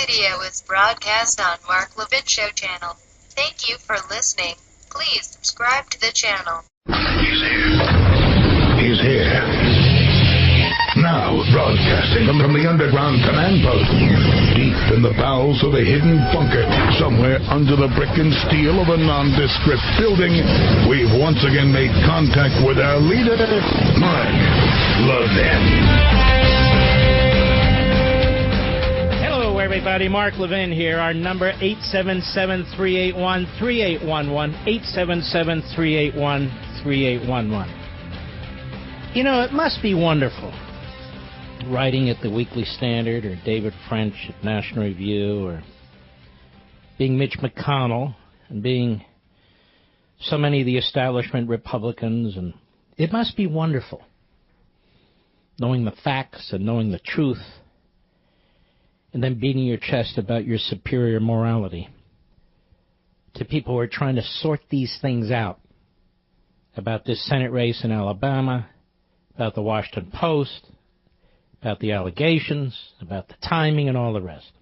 video is broadcast on Mark Levin Show channel. Thank you for listening. Please subscribe to the channel. He's here. He's here. Now, broadcasting from the underground command post, deep in the bowels of a hidden bunker, somewhere under the brick and steel of a nondescript building, we've once again made contact with our leader, Mark Levin. Hello, everybody. Mark Levin here. Our number, 877-381-3811, 877-381-3811. You know, it must be wonderful writing at the Weekly Standard or David French at National Review, or being Mitch McConnell and being so many of the establishment Republicans. And it must be wonderful knowing the facts and knowing the truth and then beating your chest about your superior morality to people who are trying to sort these things out about this Senate race in Alabama, about the Washington Post, about the allegations, about the timing, and all the rest.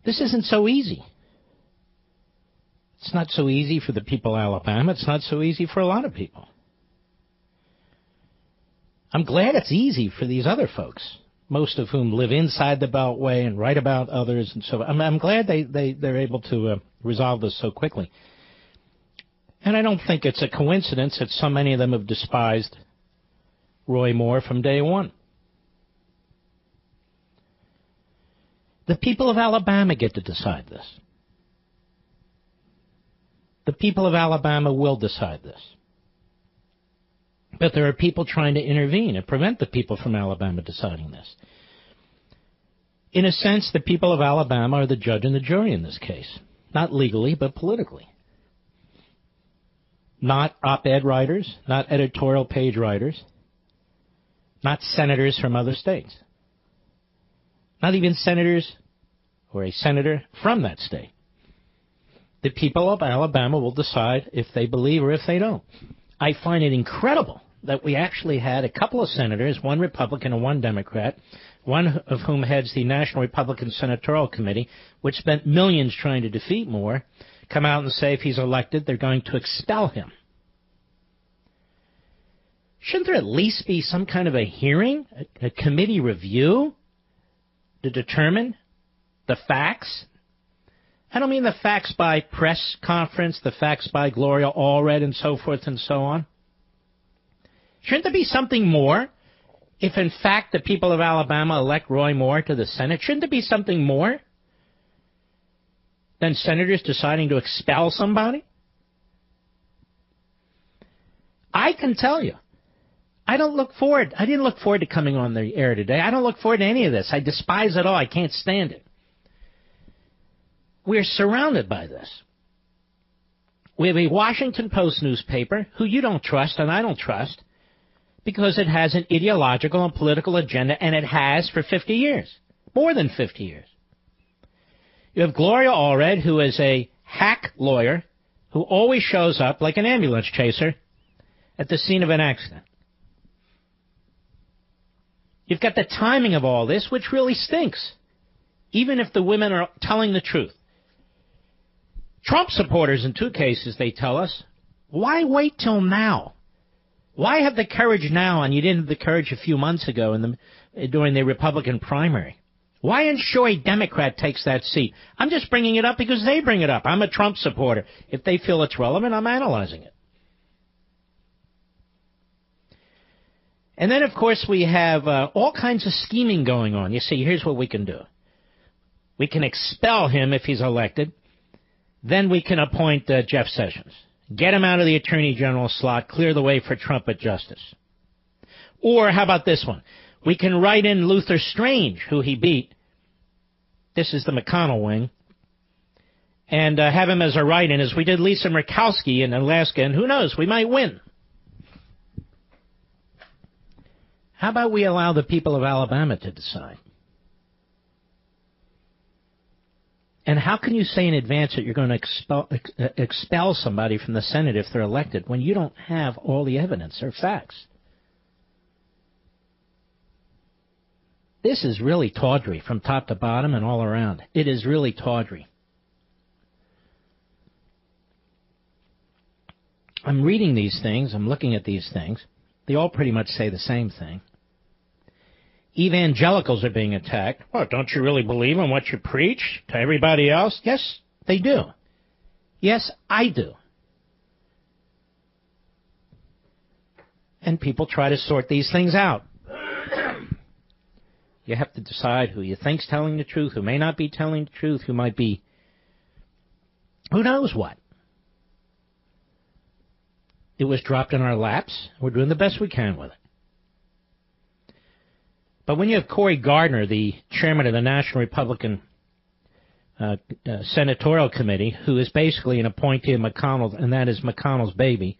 This isn't so easy. It's not so easy for the people of Alabama. It's not so easy for a lot of people. I'm glad it's easy for these other folks, most of whom live inside the Beltway and write about others. And so I'm glad they're able to resolve this so quickly. And I don't think it's a coincidence that so many of them have despised Roy Moore from day one. The people of Alabama get to decide this. The people of Alabama will decide this. But there are people trying to intervene and prevent the people from Alabama deciding this. In a sense, the people of Alabama are the judge and the jury in this case. Not legally, but politically. Not op-ed writers, not editorial page writers, not senators from other states. Not even senators or a senator from that state. The people of Alabama will decide if they believe or if they don't. I find it incredible that we actually had a couple of senators, one Republican and one Democrat, one of whom heads the National Republican Senatorial Committee, which spent millions trying to defeat Moore, come out and say if he's elected, they're going to expel him. Shouldn't there at least be some kind of a hearing, a committee review to determine the facts? I don't mean the facts by press conference, the facts by Gloria Allred and so forth and so on. Shouldn't there be something more? If in fact the people of Alabama elect Roy Moore to the Senate, shouldn't there be something more than senators deciding to expel somebody? I can tell you, I didn't look forward to coming on the air today. I don't look forward to any of this. I despise it all. I can't stand it. We're surrounded by this. We have a Washington Post newspaper who you don't trust and I don't trust because it has an ideological and political agenda, and it has for 50 years, more than 50 years. You have Gloria Allred, who is a hack lawyer who always shows up like an ambulance chaser at the scene of an accident. You've got the timing of all this, which really stinks, even if the women are telling the truth. Trump supporters, in two cases, they tell us, why wait till now? Why have the courage now and you didn't have the courage a few months ago during the Republican primary? Why ensure a Democrat takes that seat? I'm just bringing it up because they bring it up. I'm a Trump supporter. If they feel it's relevant, I'm analyzing it. And then, of course, we have all kinds of scheming going on. You see, here's what we can do. We can expel him if he's elected. Then we can appoint Jeff Sessions. Get him out of the Attorney General slot. Clear the way for Trump at Justice. Or how about this one? We can write in Luther Strange, who he beat. This is the McConnell wing. And have him as a write-in, as we did Lisa Murkowski in Alaska. And who knows, we might win. How about we allow the people of Alabama to decide? And how can you say in advance that you're going to expel somebody from the Senate if they're elected when you don't have all the evidence or facts? This is really tawdry from top to bottom and all around. It is really tawdry. I'm reading these things. I'm looking at these things. They all pretty much say the same thing. Evangelicals are being attacked. Well, don't you really believe in what you preach to everybody else? Yes, they do. Yes, I do. And people try to sort these things out. You have to decide who you think's telling the truth, who may not be telling the truth, who might be who knows what. It was dropped in our laps. We're doing the best we can with it. But when you have Cory Gardner, the chairman of the National Republican Senatorial Committee, who is basically an appointee of McConnell, and that is McConnell's baby,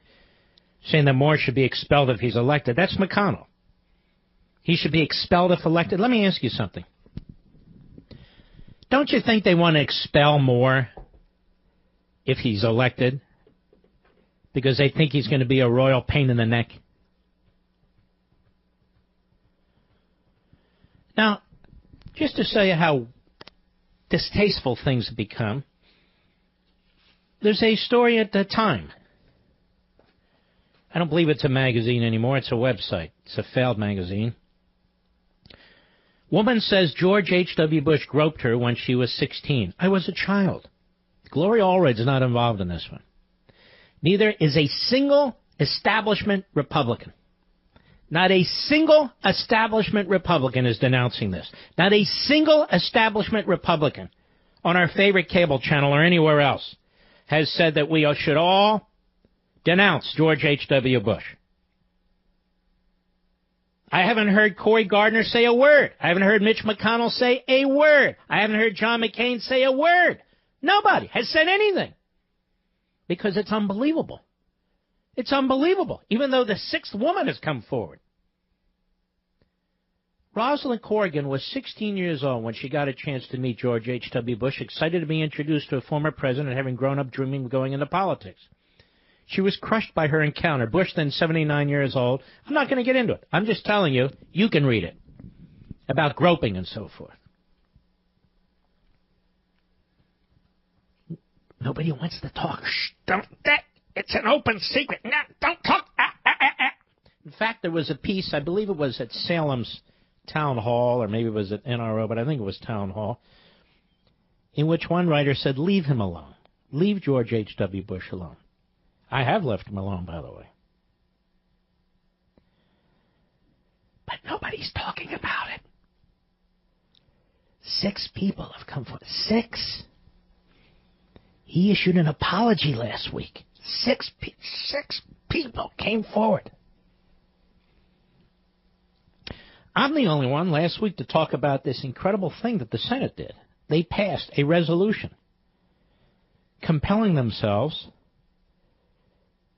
saying that Moore should be expelled if he's elected, that's McConnell. He should be expelled if elected. Let me ask you something. Don't you think they want to expel Moore if he's elected? Because they think he's going to be a royal pain in the neck? Now, just to show you how distasteful things have become, there's a story at the Time. I don't believe it's a magazine anymore. It's a website. It's a failed magazine. Woman says George H.W. Bush groped her when she was 16. I was a child. Gloria Allred's not involved in this one. Neither is a single establishment Republican. Not a single establishment Republican is denouncing this. Not a single establishment Republican on our favorite cable channel or anywhere else has said that we should all denounce George H.W. Bush. I haven't heard Cory Gardner say a word. I haven't heard Mitch McConnell say a word. I haven't heard John McCain say a word. Nobody has said anything. Because it's unbelievable. It's unbelievable. Even though the sixth woman has come forward. Rosalind Corrigan was 16 years old when she got a chance to meet George H.W. Bush, excited to be introduced to a former president, having grown up dreaming of going into politics. She was crushed by her encounter. Bush, then 79 years old. I'm not going to get into it. I'm just telling you, you can read it. About groping and so forth. Nobody wants to talk. Shh, don't. It's an open secret. No, don't talk. In fact, there was a piece, I believe it was at Salem's Town Hall, or maybe it was at NRO, but I think it was Town Hall, in which one writer said, leave him alone. Leave George H.W. Bush alone. I have left him alone, by the way. But nobody's talking about it. 6 people have come forward. 6. He issued an apology last week. 6 people came forward. I'm the only one last week to talk about this incredible thing that the Senate did. They passed a resolution compelling themselves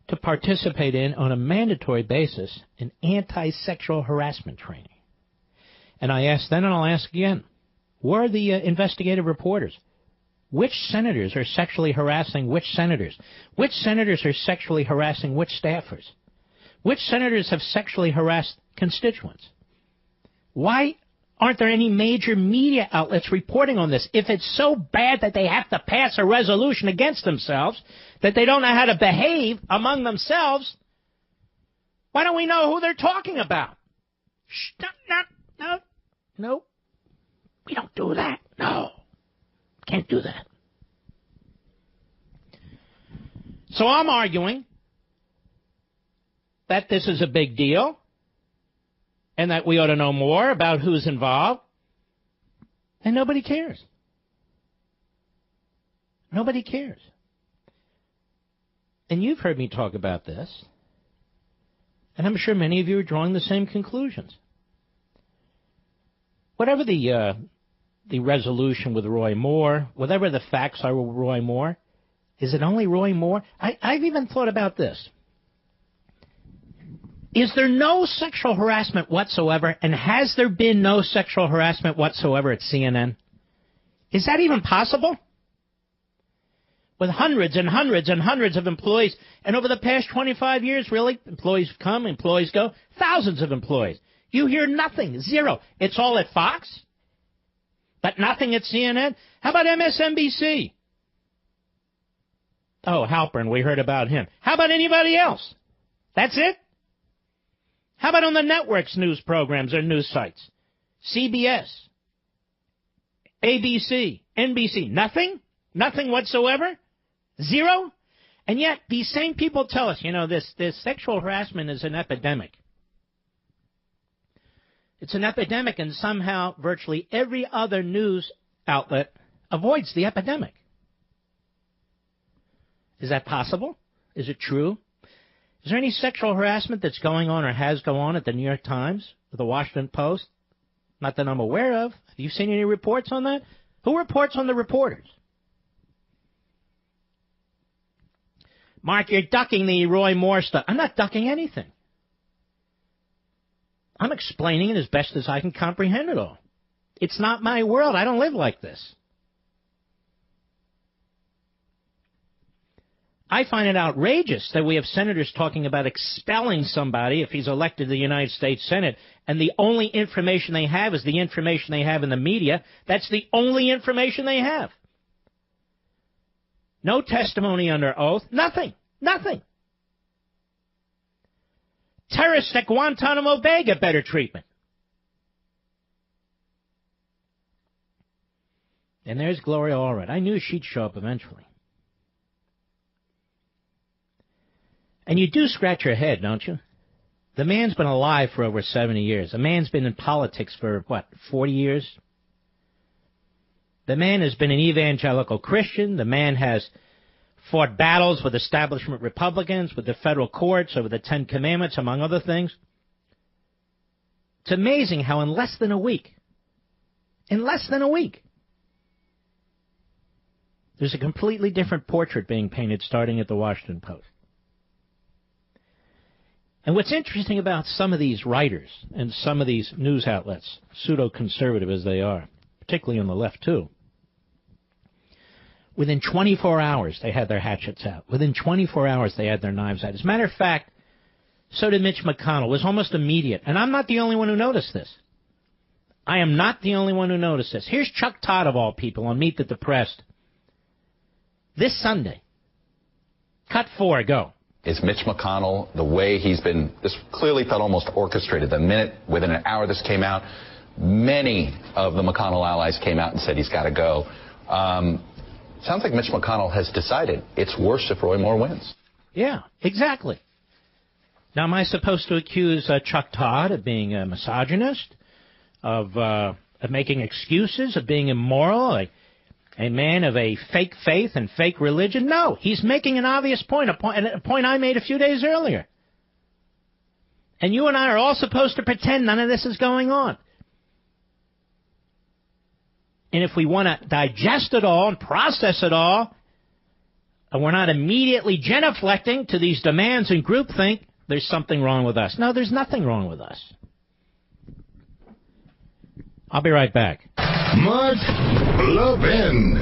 to participate in, on a mandatory basis, in anti-sexual harassment training. And I asked then and I'll ask again, where are the investigative reporters? Which senators are sexually harassing which senators? Which senators are sexually harassing which staffers? Which senators have sexually harassed constituents? Why aren't there any major media outlets reporting on this? If it's so bad that they have to pass a resolution against themselves, that they don't know how to behave among themselves, why don't we know who they're talking about? Shh, no. We don't do that. No. Can't do that. So I'm arguing that this is a big deal and that we ought to know more about who's involved. And nobody cares. Nobody cares. And you've heard me talk about this. And I'm sure many of you are drawing the same conclusions. Whatever the resolution with Roy Moore, whatever the facts are with Roy Moore, is it only Roy Moore? I've even thought about this. Is there no sexual harassment whatsoever, and has there been no sexual harassment whatsoever at CNN? Is that even possible? With hundreds and hundreds and hundreds of employees, and over the past 25 years, really, employees come, employees go, thousands of employees. You hear nothing. Zero. It's all at Fox, but nothing at CNN. How about MSNBC? Oh, Halpern, we heard about him. How about anybody else? That's it? How about on the networks' news programs or news sites? CBS, ABC, NBC. Nothing? Nothing whatsoever? Zero? And yet, these same people tell us, this sexual harassment is an epidemic. It's an epidemic, and somehow virtually every other news outlet avoids the epidemic. Is that possible? Is it true? Is there any sexual harassment that's going on or has gone on at the New York Times or the Washington Post? Not that I'm aware of. Have you seen any reports on that? Who reports on the reporters? Mark, you're ducking the Roy Moore stuff. I'm not ducking anything. I'm explaining it as best as I can comprehend it all. It's not my world. I don't live like this. I find it outrageous that we have senators talking about expelling somebody if he's elected to the United States Senate, and the only information they have is the information they have in the media. That's the only information they have. No testimony under oath. Nothing. Nothing. Terrorists at Guantanamo Bay get better treatment. And there's Gloria Allred. I knew she'd show up eventually. And you do scratch your head, don't you? The man's been alive for over 70 years. The man's been in politics for, 40 years? The man has been an evangelical Christian. The man has fought battles with establishment Republicans, with the federal courts, over the Ten Commandments, among other things. It's amazing how in less than a week, there's a completely different portrait being painted starting at the Washington Post. And what's interesting about some of these writers and some of these news outlets, pseudo-conservative as they are, particularly on the left too, within 24 hours they had their hatchets out. Within 24 hours they had their knives out. As a matter of fact, so did Mitch McConnell. It was almost immediate. And I'm not the only one who noticed this. I am not the only one who noticed this. Here's Chuck Todd, of all people, on Meet the Depressed. This Sunday. Cut 4, go. Is Mitch McConnell, the way he's been, this clearly felt almost orchestrated. The minute, within an hour this came out, many of the McConnell allies came out and said he's got to go. Sounds like Mitch McConnell has decided it's worse if Roy Moore wins. Yeah, exactly. Now, am I supposed to accuse Chuck Todd of being a misogynist, of making excuses, of being immoral, a man of a fake faith and fake religion? No, he's making an obvious point, a point I made a few days earlier. And you and I are all supposed to pretend none of this is going on. And if we want to digest it all and process it all, and we're not immediately genuflecting to these demands and groupthink, there's something wrong with us. No, there's nothing wrong with us. I'll be right back. Mark Levin.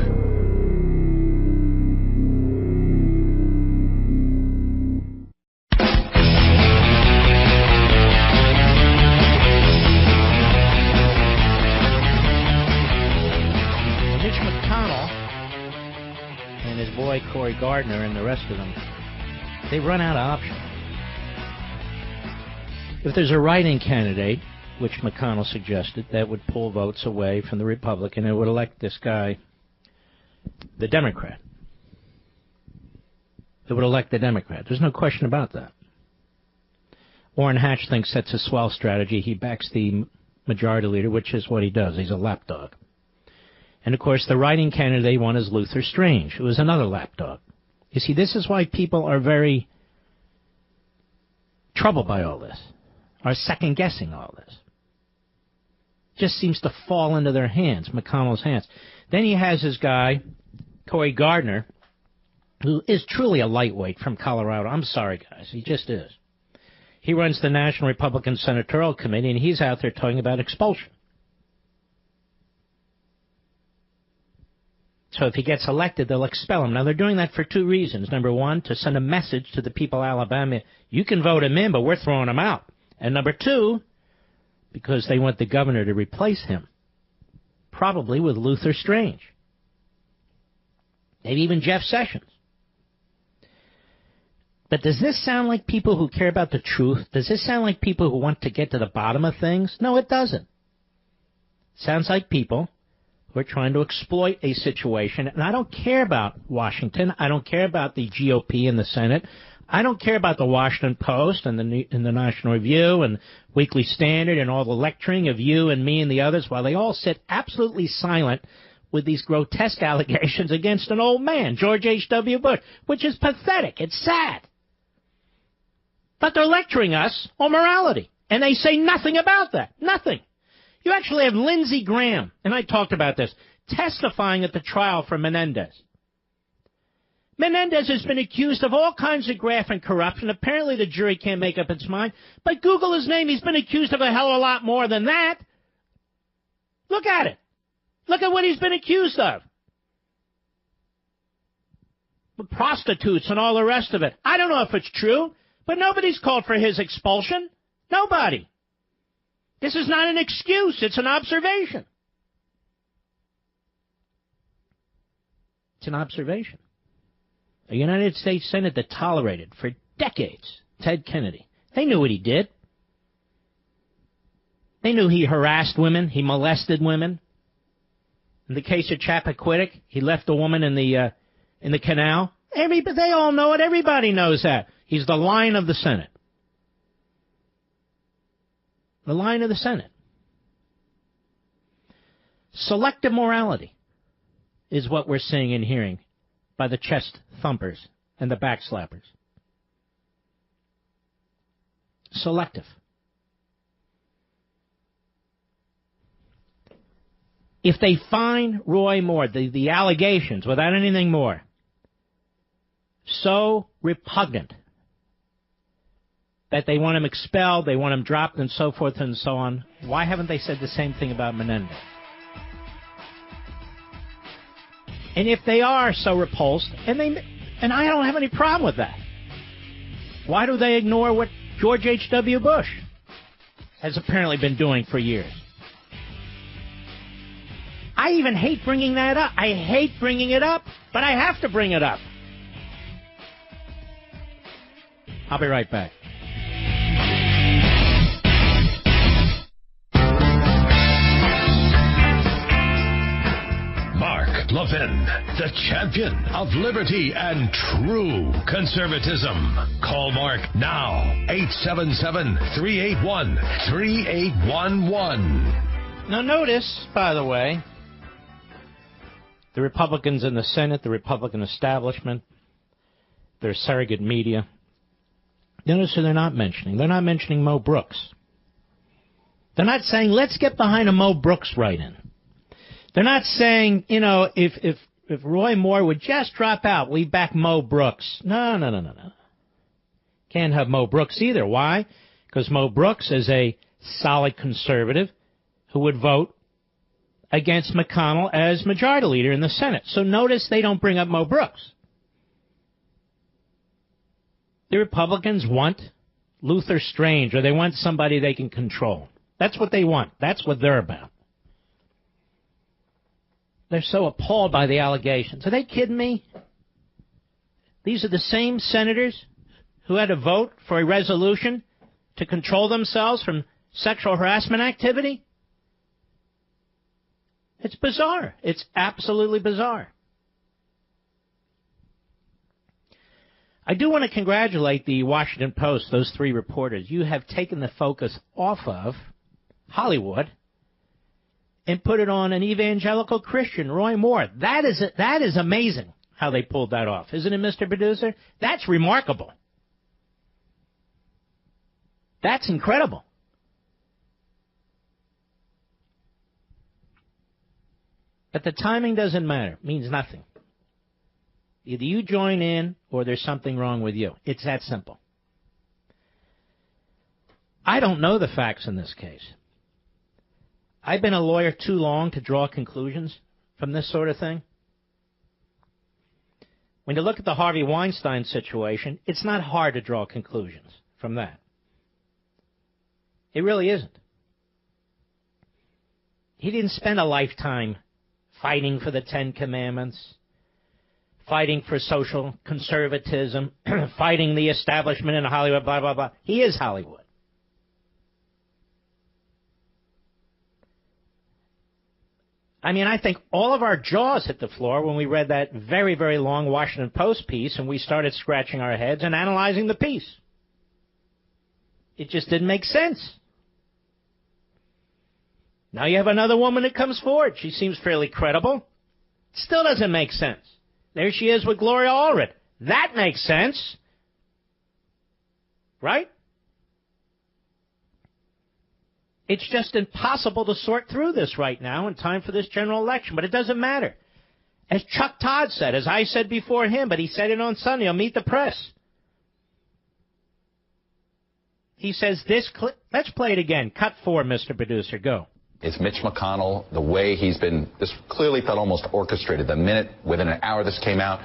Mitch McConnell and his boy Cory Gardner and the rest of them, they run out of options. If there's a write-in candidate, which McConnell suggested, that would pull votes away from the Republican and would elect this guy, the Democrat. It would elect the Democrat. There's no question about that. Orrin Hatch thinks that's a swell strategy. He backs the majority leader, which is what he does. He's a lapdog. And, of course, the writing candidate they want is Luther Strange, who is another lapdog. You see, this is why people are very troubled by all this, are second-guessing all this. Just seems to fall into their hands, McConnell's hands. Then he has his guy, Cory Gardner, who is truly a lightweight from Colorado. I'm sorry, guys. He just is. He runs the National Republican Senatorial Committee, and he's out there talking about expulsion. So if he gets elected, they'll expel him. Now, they're doing that for two reasons. Number one, to send a message to the people of Alabama, you can vote him in, but we're throwing him out. And number two, because they want the governor to replace him, probably with Luther Strange, maybe even Jeff Sessions. But does this sound like people who care about the truth? Does this sound like people who want to get to the bottom of things? No, it doesn't. It sounds like people who are trying to exploit a situation. And I don't care about Washington. I don't care about the GOP in the Senate. I don't care about the Washington Post and the National Review and Weekly Standard and all the lecturing of you and me and the others while they all sit absolutely silent with these grotesque allegations against an old man, George H.W. Bush, which is pathetic. It's sad. But they're lecturing us on morality, and they say nothing about that. Nothing. You actually have Lindsey Graham, and I talked about this, testifying at the trial for Menendez. Menendez has been accused of all kinds of graft and corruption. Apparently the jury can't make up its mind. But Google his name. He's been accused of a hell of a lot more than that. Look at it. Look at what he's been accused of. Prostitutes and all the rest of it. I don't know if it's true. But nobody's called for his expulsion. Nobody. This is not an excuse. It's an observation. It's an observation. A United States Senate that tolerated for decades Ted Kennedy. They knew what he did. They knew he harassed women. He molested women. In the case of Chappaquiddick, he left a woman in the canal. They all know it. Everybody knows that. He's the lion of the Senate. The lion of the Senate. Selective morality is what we're seeing and hearing by the chest thumpers and the backslappers. Selective. If they find Roy Moore, the allegations, without anything more, so repugnant that they want him expelled, they want him dropped, and so forth and so on, why haven't they said the same thing about Menendez? And if they are so repulsed, and I don't have any problem with that, why do they ignore what George H.W. Bush has apparently been doing for years? I even hate bringing that up. I hate bringing it up, but I have to bring it up. I'll be right back. Levin, the champion of liberty and true conservatism. Call Mark now, 877-381-3811. Now notice, by the way, the Republicans in the Senate, the Republican establishment, their surrogate media, notice who they're not mentioning. They're not mentioning Mo Brooks. They're not saying, let's get behind a Mo Brooks write-in. They're not saying, if Roy Moore would just drop out, we back Mo Brooks. No. Can't have Mo Brooks either. Why? Because Mo Brooks is a solid conservative who would vote against McConnell as majority leader in the Senate. So notice they don't bring up Mo Brooks. The Republicans want Luther Strange, or they want somebody they can control. That's what they want. That's what they're about. They're so appalled by the allegations. Are they kidding me? These are the same senators who had to vote for a resolution to control themselves from sexual harassment activity? It's bizarre. It's absolutely bizarre. I do want to congratulate the Washington Post, those three reporters. You have taken the focus off of Hollywood and put it on an evangelical Christian, Roy Moore. That is amazing how they pulled that off. Isn't it, Mr. Producer? That's remarkable. That's incredible. But the timing doesn't matter. It means nothing. Either you join in or there's something wrong with you. It's that simple. I don't know the facts in this case. I've been a lawyer too long to draw conclusions from this sort of thing. When you look at the Harvey Weinstein situation, it's not hard to draw conclusions from that. It really isn't. He didn't spend a lifetime fighting for the Ten Commandments, fighting for social conservatism, fighting the establishment in Hollywood, blah, blah, blah. He is Hollywood. I mean, I think all of our jaws hit the floor when we read that very, very long Washington Post piece and we started scratching our heads and analyzing the piece. It just didn't make sense. Now you have another woman that comes forward. She seems fairly credible. Still doesn't make sense. There she is with Gloria Allred. That makes sense. Right? It's just impossible to sort through this right now in time for this general election, but it doesn't matter. As Chuck Todd said, as I said before him, but he said it on Sunday on Meet the Press. He says this clip, let's play it again. Cut 4, Mr. Producer, go. It's Mitch McConnell, the way he's been, this clearly felt almost orchestrated. The minute, within an hour this came out,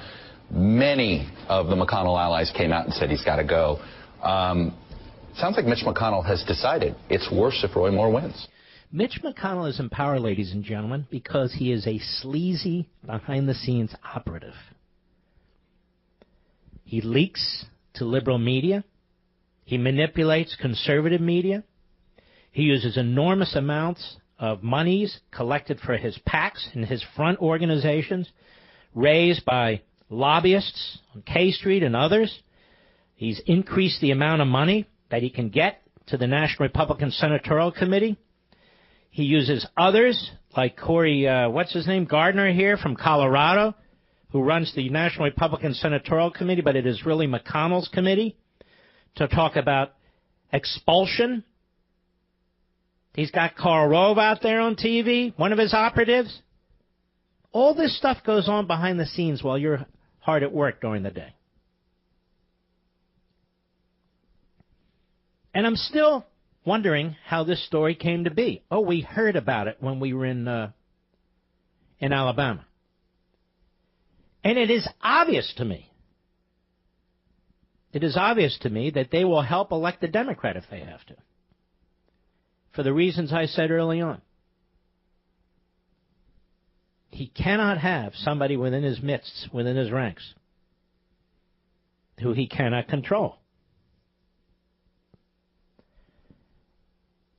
many of the McConnell allies came out and said he's got to go. Sounds like Mitch McConnell has decided it's worse if Roy Moore wins. Mitch McConnell is in power, ladies and gentlemen, because he is a sleazy, behind-the-scenes operative. He leaks to liberal media. He manipulates conservative media. He uses enormous amounts of monies collected for his PACs and his front organizations, raised by lobbyists on K Street and others. He's increased the amount of money that he can get to the National Republican Senatorial Committee. He uses others, like Cory, Gardner here from Colorado, who runs the National Republican Senatorial Committee, but it is really McConnell's committee, to talk about expulsion. He's got Karl Rove out there on TV, one of his operatives. All this stuff goes on behind the scenes while you're hard at work during the day. And I'm still wondering how this story came to be. Oh, we heard about it when we were in Alabama. And it is obvious to me. It is obvious to me that they will help elect a Democrat if they have to, for the reasons I said early on. He cannot have somebody within his midst, within his ranks, who he cannot control.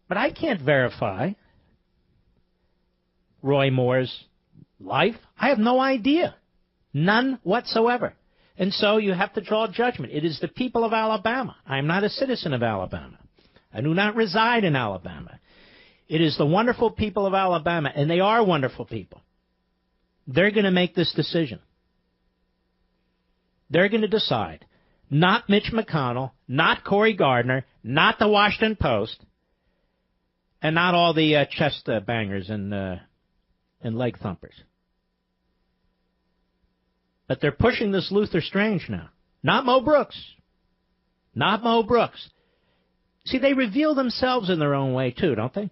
But I can't verify Roy Moore's life. I have no idea. None whatsoever. And so you have to draw judgment. It is the people of Alabama. I am not a citizen of Alabama. I do not reside in Alabama. It is the wonderful people of Alabama, and they are wonderful people. They're going to make this decision. They're going to decide. Not Mitch McConnell, not Cory Gardner, not the Washington Post, and not all the chest bangers and leg thumpers. But they're pushing this Luther Strange now. Not Mo Brooks. Not Mo Brooks. See, they reveal themselves in their own way, too, don't they?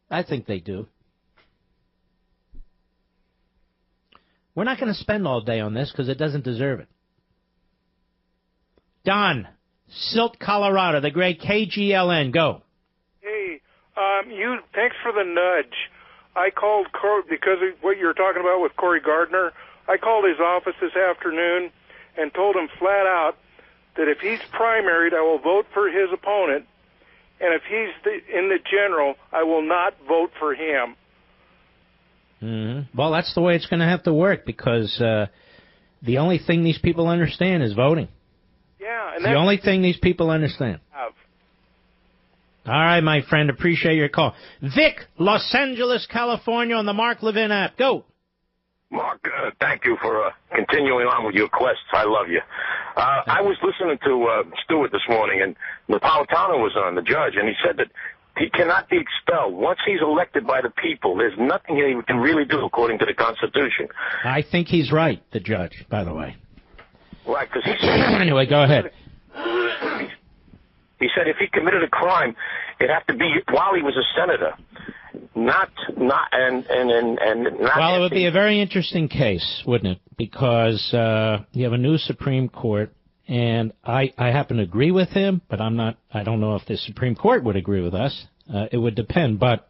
I think they do. We're not going to spend all day on this because it doesn't deserve it. Don, Silt, Colorado, the great KGLN, go. Hey, thanks for the nudge. I called because of what you were talking about with Cory Gardner. I called his office this afternoon and told him flat out that if he's primaried, I will vote for his opponent, and if he's in the general, I will not vote for him. Mm-hmm. Well, that's the way it's going to have to work because the only thing these people understand is voting. Yeah, and the only thing these people understand. All right, my friend, appreciate your call. Vic, Los Angeles, California, on the Mark Levin app. Go. Mark, thank you for continuing on with your quests. I love you. I was listening to Stewart this morning, and Napolitano was on, the judge, and he said that he cannot be expelled. Once he's elected by the people, there's nothing he can really do according to the Constitution. I think he's right, the judge, by the way. Right, because he said... Anyway, go ahead. He said if he committed a crime, it'd have to be while he was a senator, not. Well, it would be a very interesting case, wouldn't it? Because you have a new Supreme Court, and I happen to agree with him, but I don't know if the Supreme Court would agree with us. It would depend, but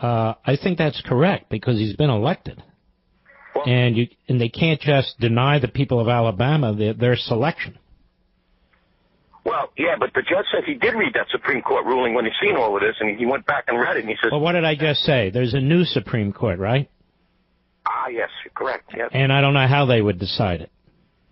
I think that's correct because he's been elected. Well, And they can't just deny the people of Alabama their selection. Well, yeah, but the judge said he did read that Supreme Court ruling when he seen all of this, and he went back and read it, and he says... Well, what did I just say? There's a new Supreme Court, right? Yes, correct, yes. And I don't know how they would decide it.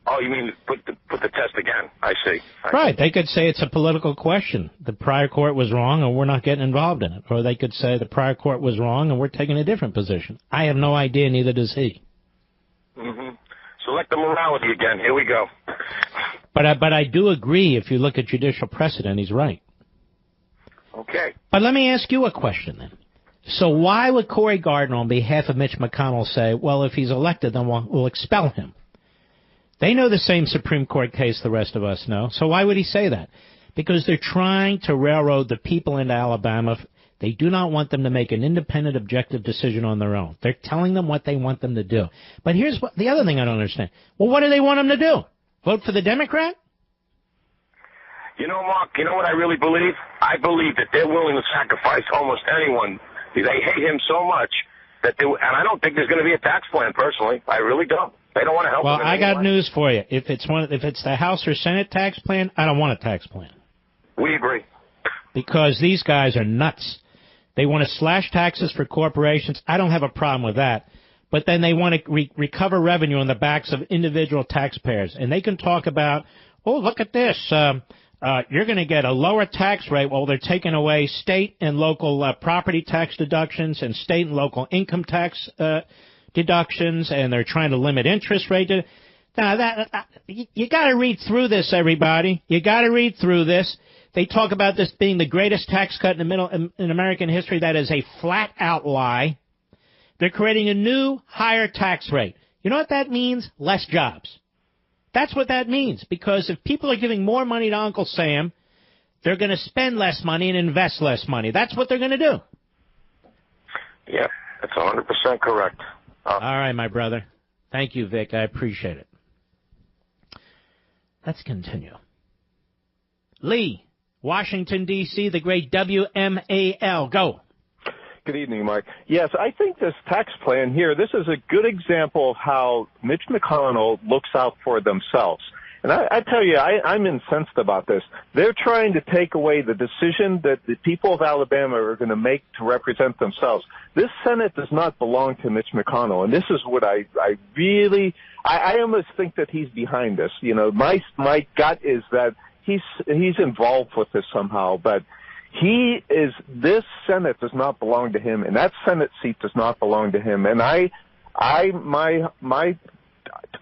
Oh, you mean put the test again? I see. Right. They could say it's a political question. The prior court was wrong, and we're not getting involved in it. Or they could say the prior court was wrong, and we're taking a different position. I have no idea, neither does he. Mm-hmm. Select the morality again. Here we go. But I do agree, if you look at judicial precedent, he's right. Okay. But let me ask you a question then. So why would Cory Gardner, on behalf of Mitch McConnell, say, well, if he's elected, then we'll expel him? They know the same Supreme Court case the rest of us know. So why would he say that? Because they're trying to railroad the people into Alabama. They do not want them to make an independent, objective decision on their own. They're telling them what they want them to do. But here's the other thing I don't understand. Well, what do they want them to do? Vote for the Democrat? You know, Mark, you know what I really believe? I believe that they're willing to sacrifice almost anyone. They hate him so much that and I don't think there's going to be a tax plan, personally. I really don't. They don't want to help him. Well, I got news for you. If it's the House or Senate tax plan, I don't want a tax plan. We agree. Because these guys are nuts. They want to slash taxes for corporations. I don't have a problem with that. But then they want to recover revenue on the backs of individual taxpayers. And they can talk about, oh, look at this. You're going to get a lower tax rate while they're taking away state and local property tax deductions and state and local income tax deductions, and they're trying to limit interest rate. Now, you got to read through this, everybody. You got to read through this. They talk about this being the greatest tax cut in American history. That is a flat-out lie. They're creating a new, higher tax rate. You know what that means? Less jobs. That's what that means, because if people are giving more money to Uncle Sam, they're going to spend less money and invest less money. That's what they're going to do. Yeah, that's 100% correct. All right, my brother. Thank you, Vic. I appreciate it. Let's continue. Lee, Washington, D.C., the great WMAL. Go. Good evening, Mark. Yes, I think this tax plan here, this is a good example of how Mitch McConnell looks out for themselves. And I tell you, I'm incensed about this. They're trying to take away the decision that the people of Alabama are going to make to represent themselves. This Senate does not belong to Mitch McConnell, and this is what I almost think that he's behind this. You know, my gut is that he's involved with this somehow, but this Senate does not belong to him, and that Senate seat does not belong to him. And my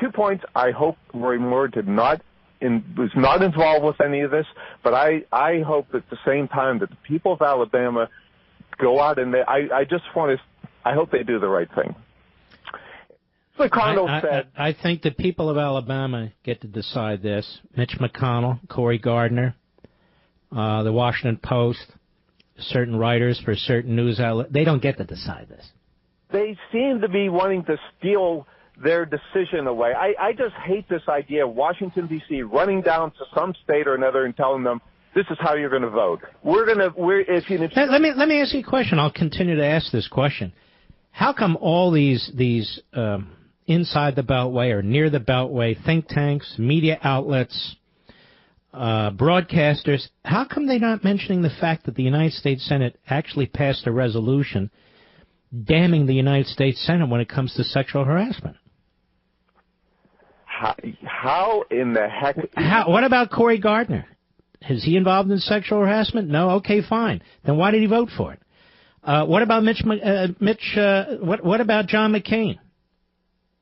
2 points, I hope Roy Moore was not involved with any of this, but I hope at the same time that the people of Alabama go out and I hope they do the right thing. McConnell said, I think the people of Alabama get to decide this. Mitch McConnell, Cory Gardner, the Washington Post, certain writers for certain news outlets, they don't get to decide this. They seem to be wanting to steal their decision away. I just hate this idea of Washington, D.C. running down to some state or another and telling them, this is how you're going to vote. Let me ask you a question. I'll continue to ask this question. How come all these inside the Beltway or near the Beltway think tanks, media outlets, broadcasters, how come they're not mentioning the fact that the United States Senate actually passed a resolution damning the United States Senate when it comes to sexual harassment? How in the heck? What about Cory Gardner? Is he involved in sexual harassment? No? Okay, fine. Then why did he vote for it? What about what about John McCain?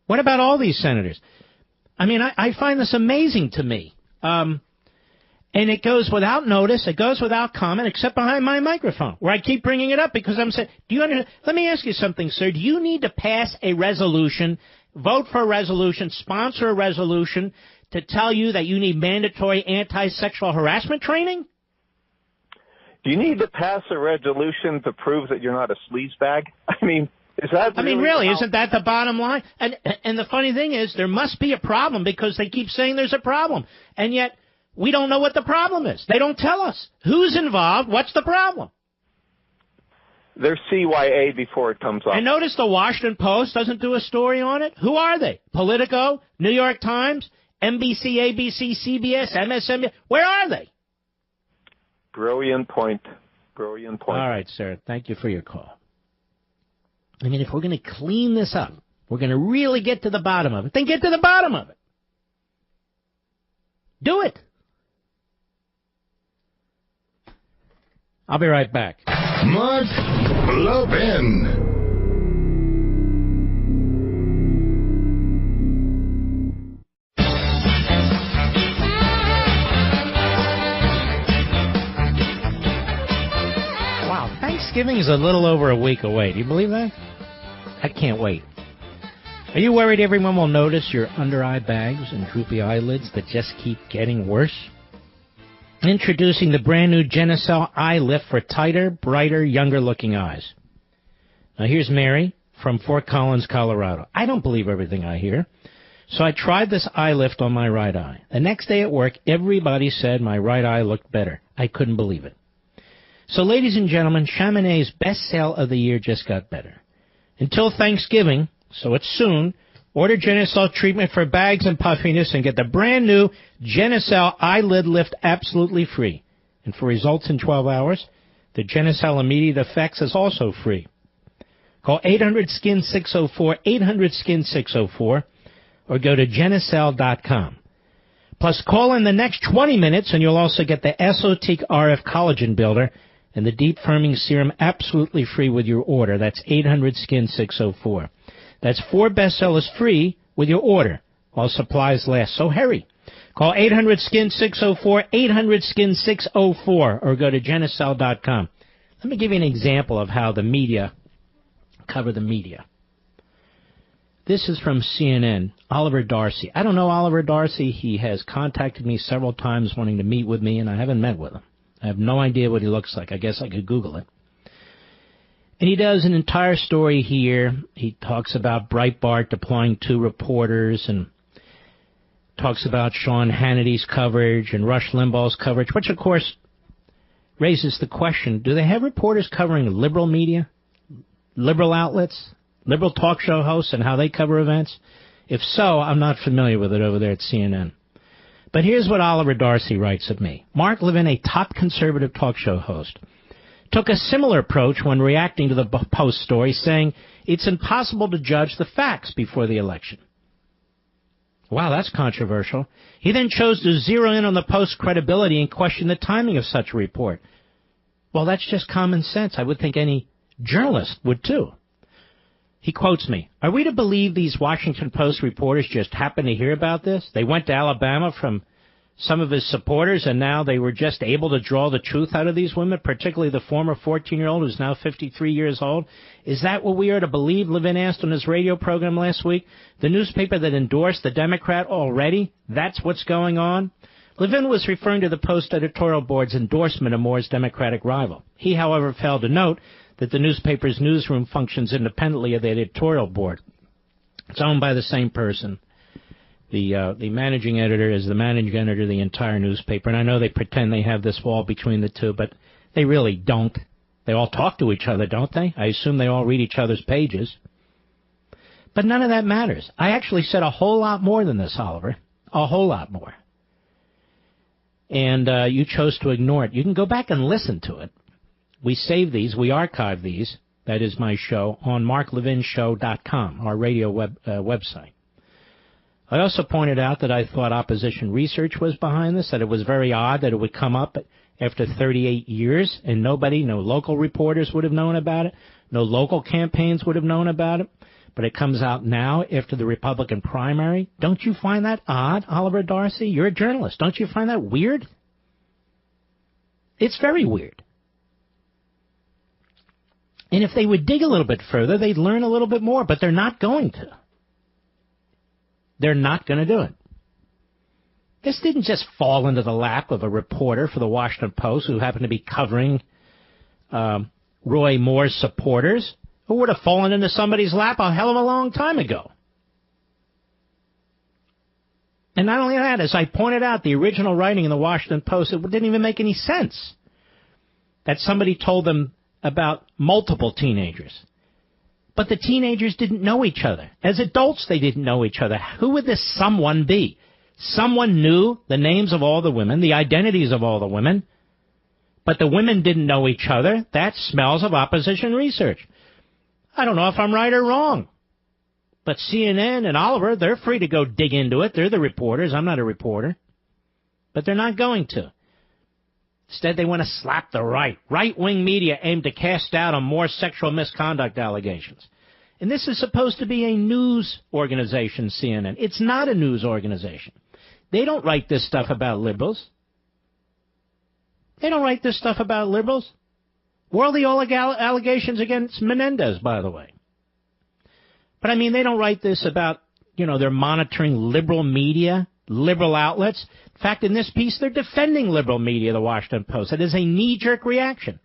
What about all these senators? I mean, I find this amazing to me. And it goes without notice, it goes without comment, except behind my microphone, where I keep bringing it up because I'm saying, do you understand? Let me ask you something, sir. Do you need to pass a resolution, vote for a resolution, sponsor a resolution to tell you that you need mandatory anti-sexual harassment training? Do you need to pass a resolution to prove that you're not a sleazebag? I mean, is that really isn't that the bottom line? And the funny thing is, there must be a problem because they keep saying there's a problem. And yet, we don't know what the problem is. They don't tell us. Who's involved? What's the problem? They're CYA before it comes up. And notice the Washington Post doesn't do a story on it. Who are they? Politico, New York Times, NBC, ABC, CBS, MSNBC. Where are they? Brilliant point. Brilliant point. All right, sir. Thank you for your call. I mean, if we're going to clean this up, we're going to really get to the bottom of it, then get to the bottom of it. Do it. I'll be right back. Mark Levin. Wow, Thanksgiving is a little over a week away. Do you believe that? I can't wait. Are you worried everyone will notice your under-eye bags and droopy eyelids that just keep getting worse? Introducing the brand new Genicel Eye Lift for tighter, brighter, younger-looking eyes. Now here's Mary from Fort Collins, Colorado. I don't believe everything I hear. So I tried this eye lift on my right eye. The next day at work, everybody said my right eye looked better. I couldn't believe it. So ladies and gentlemen, Chamonix's best sale of the year just got better. Until Thanksgiving, so it's soon, order Genicel treatment for bags and puffiness and get the brand new Genicel Eyelid Lift absolutely free. And for results in 12 hours, the Genicel Immediate Effects is also free. Call 800-SKIN-604, 800-SKIN-604, or go to Genicel.com. Plus, call in the next 20 minutes and you'll also get the Esotique RF Collagen Builder and the Deep Firming Serum absolutely free with your order. That's 800-SKIN-604. That's 4 bestsellers free with your order while supplies last. So hurry. Call 800-SKIN-604, 800-SKIN-604, or go to Genicel.com. Let me give you an example of how the media cover the media. This is from CNN, Oliver Darcy. I don't know Oliver Darcy. He has contacted me several times wanting to meet with me, and I haven't met with him. I have no idea what he looks like. I guess I could Google it. And he does an entire story here. He talks about Breitbart deploying 2 reporters and talks about Sean Hannity's coverage and Rush Limbaugh's coverage, which, of course, raises the question, do they have reporters covering liberal media, liberal outlets, liberal talk show hosts, and how they cover events? If so, I'm not familiar with it over there at CNN. But here's what Oliver Darcy writes of me. Mark Levin, a top conservative talk show host, took a similar approach when reacting to the Post story, saying it's impossible to judge the facts before the election. Wow, that's controversial. He then chose to zero in on the Post's credibility and question the timing of such a report. Well, that's just common sense. I would think any journalist would too. He quotes me, "Are we to believe these Washington Post reporters just happened to hear about this? They went to Alabama from some of his supporters, and now they were just able to draw the truth out of these women, particularly the former 14-year-old who's now 53 years old? Is that what we are to believe?" Levin asked on his radio program last week. The newspaper that endorsed the Democrat already? That's what's going on? Levin was referring to the Post editorial board's endorsement of Moore's Democratic rival. He, however, failed to note that the newspaper's newsroom functions independently of the editorial board. It's owned by the same person. The managing editor is the managing editor of the entire newspaper, and I know they pretend they have this wall between the two, but they really don't. They all talk to each other, don't they? I assume they all read each other's pages. But none of that matters. I actually said a whole lot more than this, Oliver. A whole lot more. And you chose to ignore it. You can go back and listen to it. We save these. We archive these. That is my show on marklevinshow.com, our radio website. I also pointed out that I thought opposition research was behind this, that it was very odd that it would come up after 38 years and no local reporters would have known about it, no local campaigns would have known about it, but it comes out now after the Republican primary. Don't you find that odd, Oliver Darcy? You're a journalist. Don't you find that weird? It's very weird. And if they would dig a little bit further, they'd learn a little bit more, but they're not going to. They're not going to do it. This didn't just fall into the lap of a reporter for the Washington Post who happened to be covering Roy Moore's supporters, who would have fallen into somebody's lap a hell of a long time ago. And not only that, as I pointed out, the original writing in the Washington Post, it didn't even make any sense. That somebody told them about multiple teenagers. But the teenagers didn't know each other. As adults, they didn't know each other. Who would this someone be? Someone knew the names of all the women, the identities of all the women, but the women didn't know each other. That smells of opposition research. I don't know if I'm right or wrong. But CNN and Oliver, they're free to go dig into it. They're the reporters. I'm not a reporter. But they're not going to. Instead, they want to slap the right. Right-wing media aim to cast doubt on more sexual misconduct allegations. And this is supposed to be a news organization, CNN. It's not a news organization. They don't write this stuff about liberals. They don't write this stuff about liberals. Where are the allegations against Menendez, by the way? But, I mean, they don't write this about, they're monitoring liberal media, liberal outlets. In fact, in this piece, they're defending liberal media, the Washington Post. It is a knee-jerk reaction.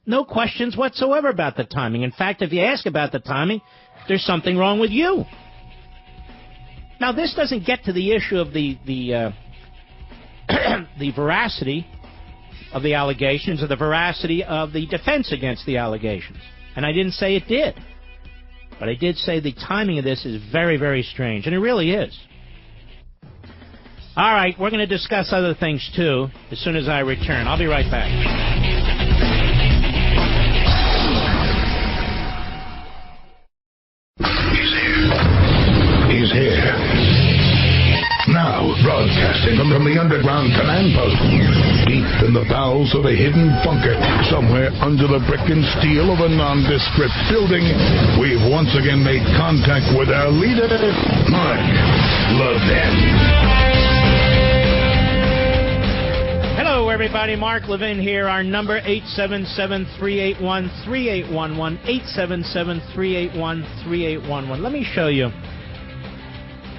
No questions whatsoever about the timing. In fact, if you ask about the timing, there's something wrong with you. Now, this doesn't get to the issue of the veracity of the allegations or the veracity of the defense against the allegations. And I didn't say it did. But I did say the timing of this is very, very strange, and it really is. All right, we're going to discuss other things, too, as soon as I return. I'll be right back. He's here. Now, broadcasting from the underground command post, deep in the bowels of a hidden bunker, somewhere under the brick and steel of a nondescript building, we've once again made contact with our leader, Mark Levin. Hello, everybody. Mark Levin here. Our number, 877-381-3811, 877-381-3811. Let me show you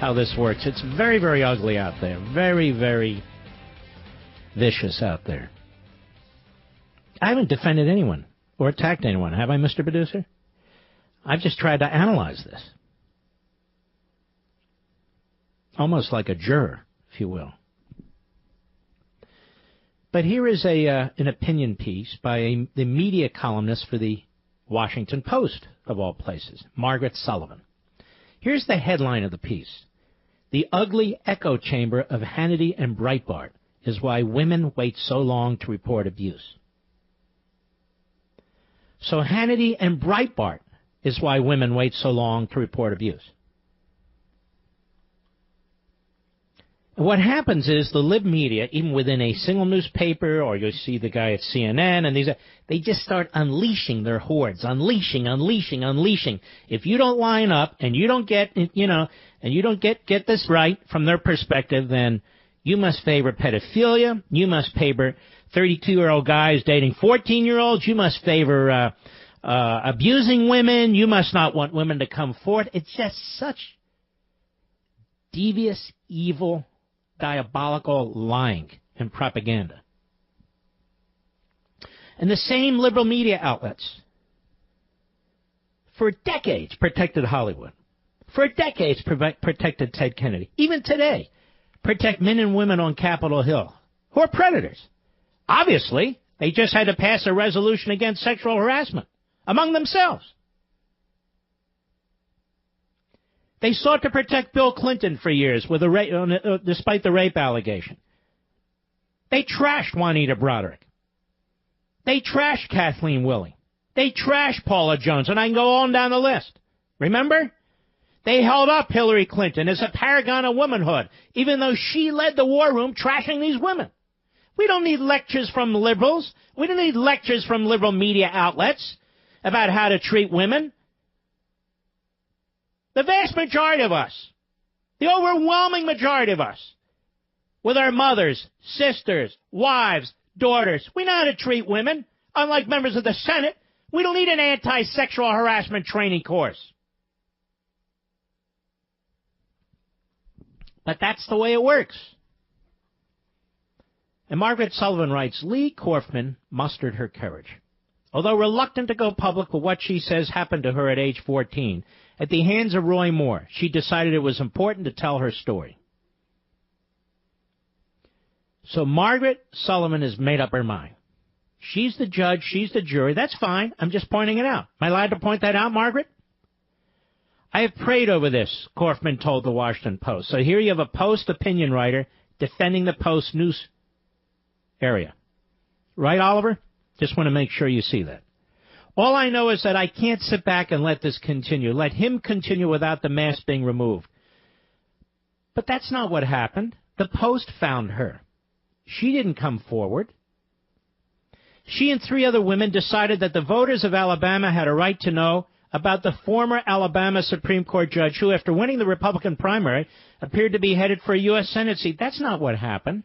how this works. It's very, very ugly out there. Very, very vicious out there. I haven't defended anyone or attacked anyone, have I, Mr. Producer? I've just tried to analyze this. Almost like a juror, if you will. But here is an opinion piece by the media columnist for the Washington Post, of all places, Margaret Sullivan. Here's the headline of the piece. The ugly echo chamber of Hannity and Breitbart is why women wait so long to report abuse. So Hannity and Breitbart is why women wait so long to report abuse. And what happens is the lib media, even within a single newspaper, or you see the guy at CNN, and they just start unleashing their hordes, unleashing. If you don't line up and you don't get, and you don't get this right from their perspective, then you must favor pedophilia. You must favor 32-year-old guys dating 14-year-olds. You must favor abusing women. You must not want women to come forward. It's just such devious, evil, diabolical lying and propaganda. And the same liberal media outlets for decades protected Hollywood. For decades protected Ted Kennedy. Even today, protect men and women on Capitol Hill who are predators. Obviously, they just had to pass a resolution against sexual harassment among themselves. They sought to protect Bill Clinton for years with despite the rape allegation. They trashed Juanita Broderick. They trashed Kathleen Willey. They trashed Paula Jones, and I can go on down the list. Remember? They held up Hillary Clinton as a paragon of womanhood, even though she led the war room trashing these women. We don't need lectures from liberals. We don't need lectures from liberal media outlets about how to treat women. The vast majority of us, the overwhelming majority of us, with our mothers, sisters, wives, daughters, we know how to treat women. Unlike members of the Senate, we don't need an anti-sexual harassment training course. But that's the way it works. And Margaret Sullivan writes, Lee Korfman mustered her courage. Although reluctant to go public with what she says happened to her at age 14, at the hands of Roy Moore, she decided it was important to tell her story. So Margaret Sullivan has made up her mind. She's the judge. She's the jury. That's fine. I'm just pointing it out. Am I allowed to point that out, Margaret? I have prayed over this, Kaufman told the Washington Post. So here you have a Post opinion writer defending the Post news area. Right, Oliver? Just want to make sure you see that. All I know is that I can't sit back and let this continue. Let him continue without the mask being removed. But that's not what happened. The Post found her. She didn't come forward. She and 3 other women decided that the voters of Alabama had a right to know about the former Alabama Supreme Court judge who, after winning the Republican primary, appeared to be headed for a U.S. Senate seat. That's not what happened.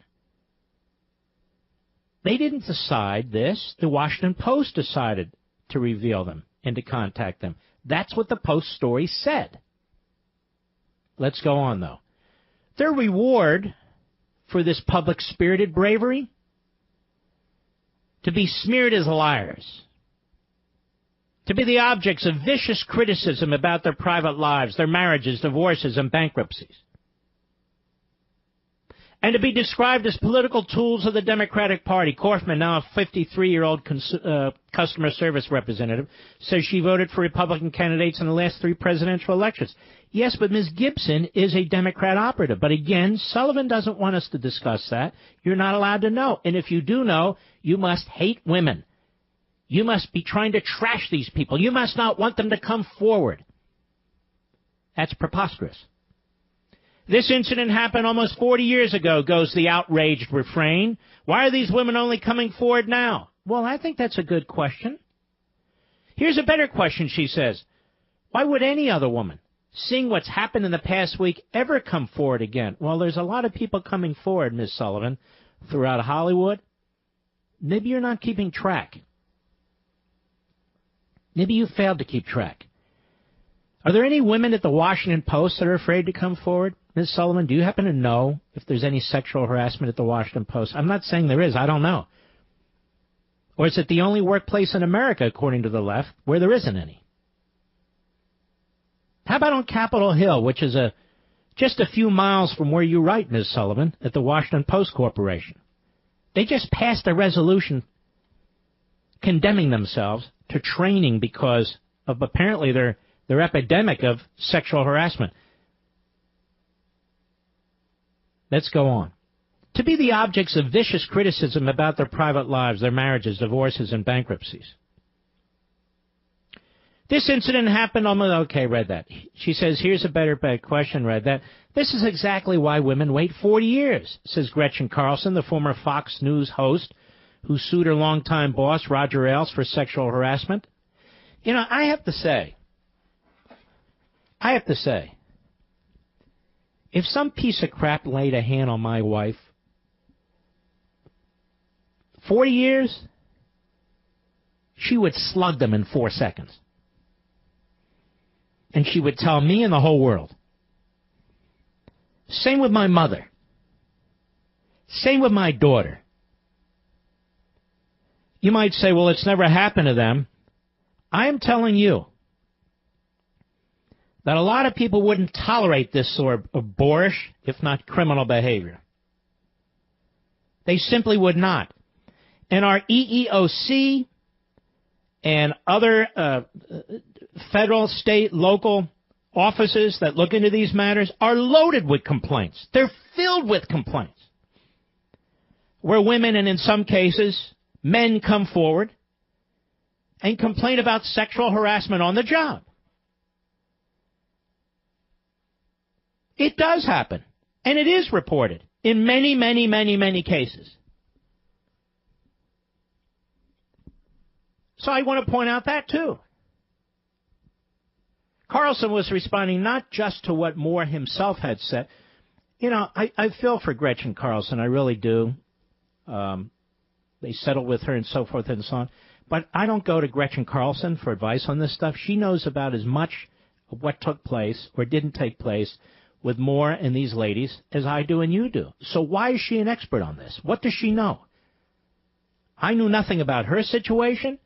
They didn't decide this. The Washington Post decided to reveal them and to contact them. That's what the Post story said. Let's go on, though. Their reward for this public-spirited bravery? To be smeared as liars. To be the objects of vicious criticism about their private lives, their marriages, divorces, and bankruptcies. And to be described as political tools of the Democratic Party. Kaufman, now a 53-year-old customer service representative, says she voted for Republican candidates in the last 3 presidential elections. Yes, but Ms. Gibson is a Democrat operative. But again, Sullivan doesn't want us to discuss that. You're not allowed to know. And if you do know, you must hate women. You must be trying to trash these people. You must not want them to come forward. That's preposterous. This incident happened almost 40 years ago, goes the outraged refrain. Why are these women only coming forward now? Well, I think that's a good question. Here's a better question, she says. Why would any other woman, seeing what's happened in the past week, ever come forward again? Well, there's a lot of people coming forward, Ms. Sullivan, throughout Hollywood. Maybe you're not keeping track. Maybe you failed to keep track. Are there any women at the Washington Post that are afraid to come forward? Ms. Sullivan, do you happen to know if there's any sexual harassment at the Washington Post? I'm not saying there is. I don't know. Or is it the only workplace in America, according to the left, where there isn't any? How about on Capitol Hill, which is just a few miles from where you write, Ms. Sullivan, at the Washington Post Corporation? They just passed a resolution condemning themselves to training because of apparently their epidemic of sexual harassment. Let's go on. To be the objects of vicious criticism about their private lives, their marriages, divorces, and bankruptcies. This incident happened almost... Okay, read that. She says, here's a better question, read that. This is exactly why women wait 40 years, says Gretchen Carlson, the former Fox News host who sued her longtime boss, Roger Ailes, for sexual harassment. You know, I have to say, if some piece of crap laid a hand on my wife, 40 years, she would slug them in 4 seconds. And she would tell me and the whole world. Same with my mother. Same with my daughter. You might say, well, it's never happened to them. I am telling you that a lot of people wouldn't tolerate this sort of boorish, if not criminal behavior. They simply would not. And our EEOC and other federal, state, local offices that look into these matters are loaded with complaints. They're filled with complaints where women, and in some cases, men come forward and complain about sexual harassment on the job. It does happen, and it is reported in many, many, many, many cases. So I want to point out that, too. Carlson was responding not just to what Moore himself had said. You know, I feel for Gretchen Carlson. I really do. They settled with her and so forth and so on. But I don't go to Gretchen Carlson for advice on this stuff. She knows about as much of what took place or didn't take place with Moore and these ladies as I do and you do. So why is she an expert on this? What does she know? I knew nothing about her situation.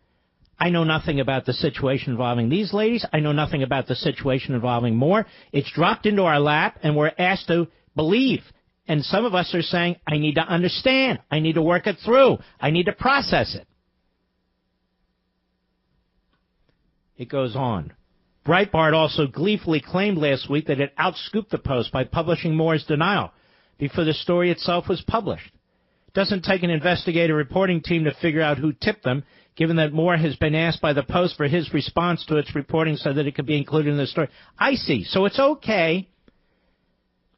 I know nothing about the situation involving these ladies. I know nothing about the situation involving Moore. It's dropped into our lap, and we're asked to believe. And some of us are saying, I need to understand. I need to work it through. I need to process it. It goes on. Breitbart also gleefully claimed last week that it outscooped the Post by publishing Moore's denial before the story itself was published. It doesn't take an investigative reporting team to figure out who tipped them, given that Moore has been asked by the Post for his response to its reporting so that it could be included in the story. I see. So it's okay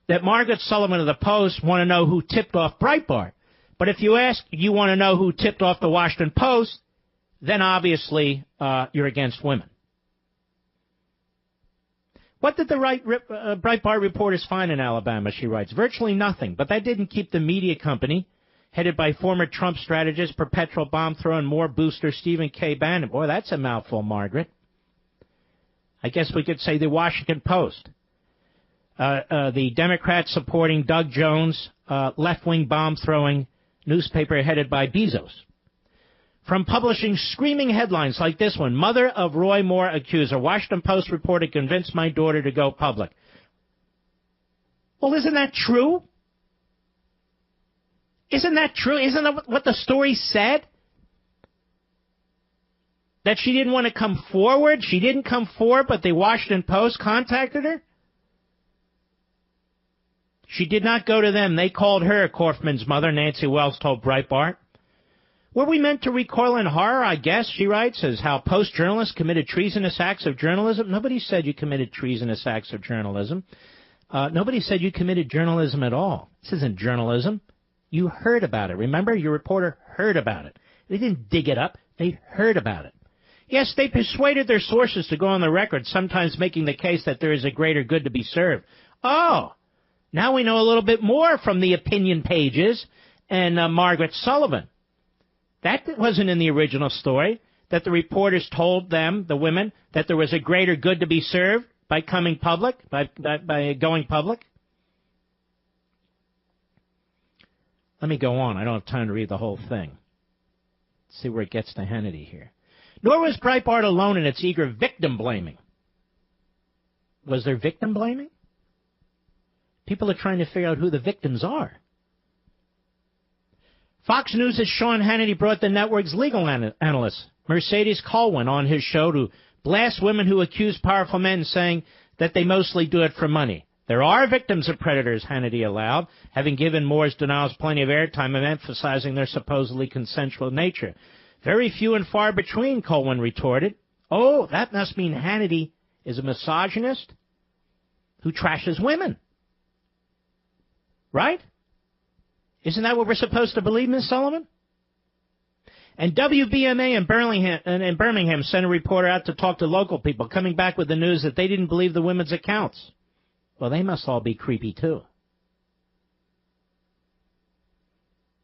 that Margaret Sullivan of the Post want to know who tipped off Breitbart. But if you want to know who tipped off the Washington Post, then obviously you're against women. What did the Breitbart reporters find in Alabama, she writes? Virtually nothing, but that didn't keep the media company, headed by former Trump strategist, perpetual bomb-thrower, and Moore booster Stephen K. Bannon. Boy, that's a mouthful, Margaret. I guess we could say the Washington Post. The Democrats supporting Doug Jones, left-wing bomb-throwing newspaper headed by Bezos. From publishing screaming headlines like this one, mother of Roy Moore accuser, Washington Post reporter convinced my daughter to go public. Well, isn't that true? Isn't that true? Isn't that what the story said? That she didn't want to come forward? She didn't come forward, but the Washington Post contacted her? She did not go to them. They called her, Kaufman's mother, Nancy Wells, told Breitbart. Were we meant to recoil in horror, I guess, she writes, as how Post journalists committed treasonous acts of journalism? Nobody said you committed treasonous acts of journalism. Nobody said you committed journalism at all. This isn't journalism. You heard about it. Remember, your reporter heard about it. They didn't dig it up. They heard about it. Yes, they persuaded their sources to go on the record, sometimes making the case that there is a greater good to be served. Oh, now we know a little bit more from the opinion pages and Margaret Sullivan. That wasn't in the original story, that the reporters told them, the women, that there was a greater good to be served by coming public, by going public. Let me go on. I don't have time to read the whole thing. Let's see where it gets to Hannity here. Nor was Breitbart alone in its eager victim blaming. Was there victim blaming? People are trying to figure out who the victims are. Fox News' Sean Hannity brought the network's legal analyst, Mercedes Colwin, on his show to blast women who accuse powerful men, saying that they mostly do it for money. There are victims of predators, Hannity allowed, having given Moore's denials plenty of airtime and emphasizing their supposedly consensual nature. Very few and far between, Colwin retorted. Oh, that must mean Hannity is a misogynist who trashes women. Right? Isn't that what we're supposed to believe, Ms. Sullivan? And WBMA in Birmingham sent a reporter out to talk to local people, coming back with the news that they didn't believe the women's accounts. Well, they must all be creepy, too.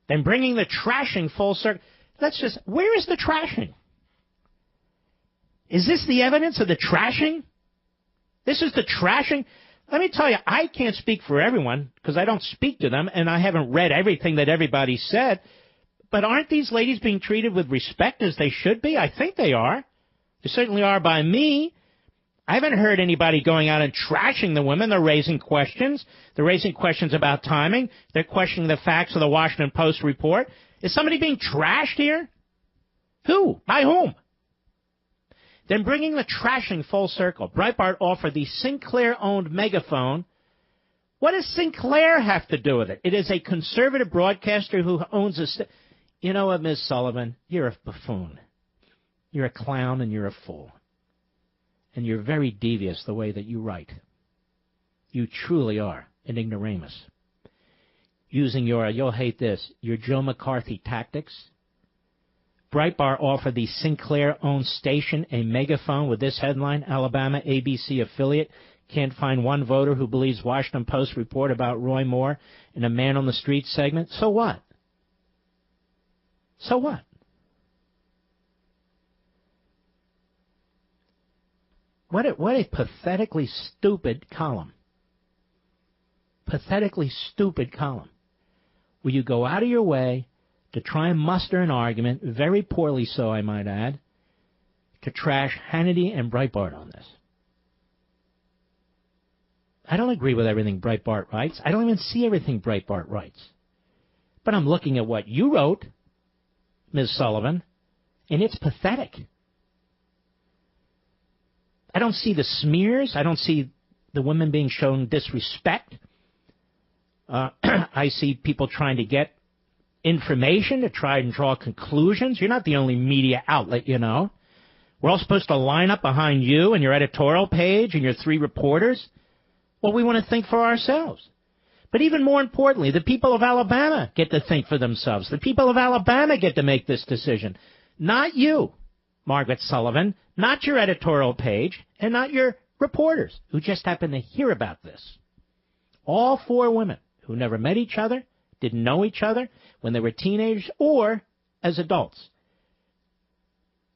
Then bringing the trashing full circle. Where is the trashing? Is this the evidence of the trashing? This is the trashing? Let me tell you, I can't speak for everyone because I don't speak to them and I haven't read everything that everybody said. But aren't these ladies being treated with respect as they should be? I think they are. They certainly are by me. I haven't heard anybody going out and trashing the women. They're raising questions. They're raising questions about timing. They're questioning the facts of the Washington Post report. Is somebody being trashed here? Who? By whom? Then bringing the trashing full circle, Breitbart offered the Sinclair-owned megaphone. What does Sinclair have to do with it? It is a conservative broadcaster who owns a... You know what, Ms. Sullivan? You're a buffoon. You're a clown and you're a fool. And you're very devious the way that you write. You truly are an ignoramus. Using your, you'll hate this, your Joe McCarthy tactics. Breitbart offered the Sinclair-owned station a megaphone with this headline, Alabama ABC affiliate can't find one voter who believes Washington Post report about Roy Moore in a Man on the Street segment. So what? So what? What a pathetically stupid column. Pathetically stupid column. Will you go out of your way to try and muster an argument, very poorly so, I might add, to trash Hannity and Breitbart on this? I don't agree with everything Breitbart writes. I don't even see everything Breitbart writes. But I'm looking at what you wrote, Ms. Sullivan, and it's pathetic. I don't see the smears. I don't see the women being shown disrespect. I see people trying to get information to try and draw conclusions. You're not the only media outlet, you know. We're all supposed to line up behind you and your editorial page and your 3 reporters. Well, we want to think for ourselves. But even more importantly, the people of Alabama get to think for themselves. The people of Alabama get to make this decision. Not you, Margaret Sullivan, not your editorial page, and not your reporters who just happen to hear about this. All 4 women who never met each other, didn't know each other when they were teenagers or as adults.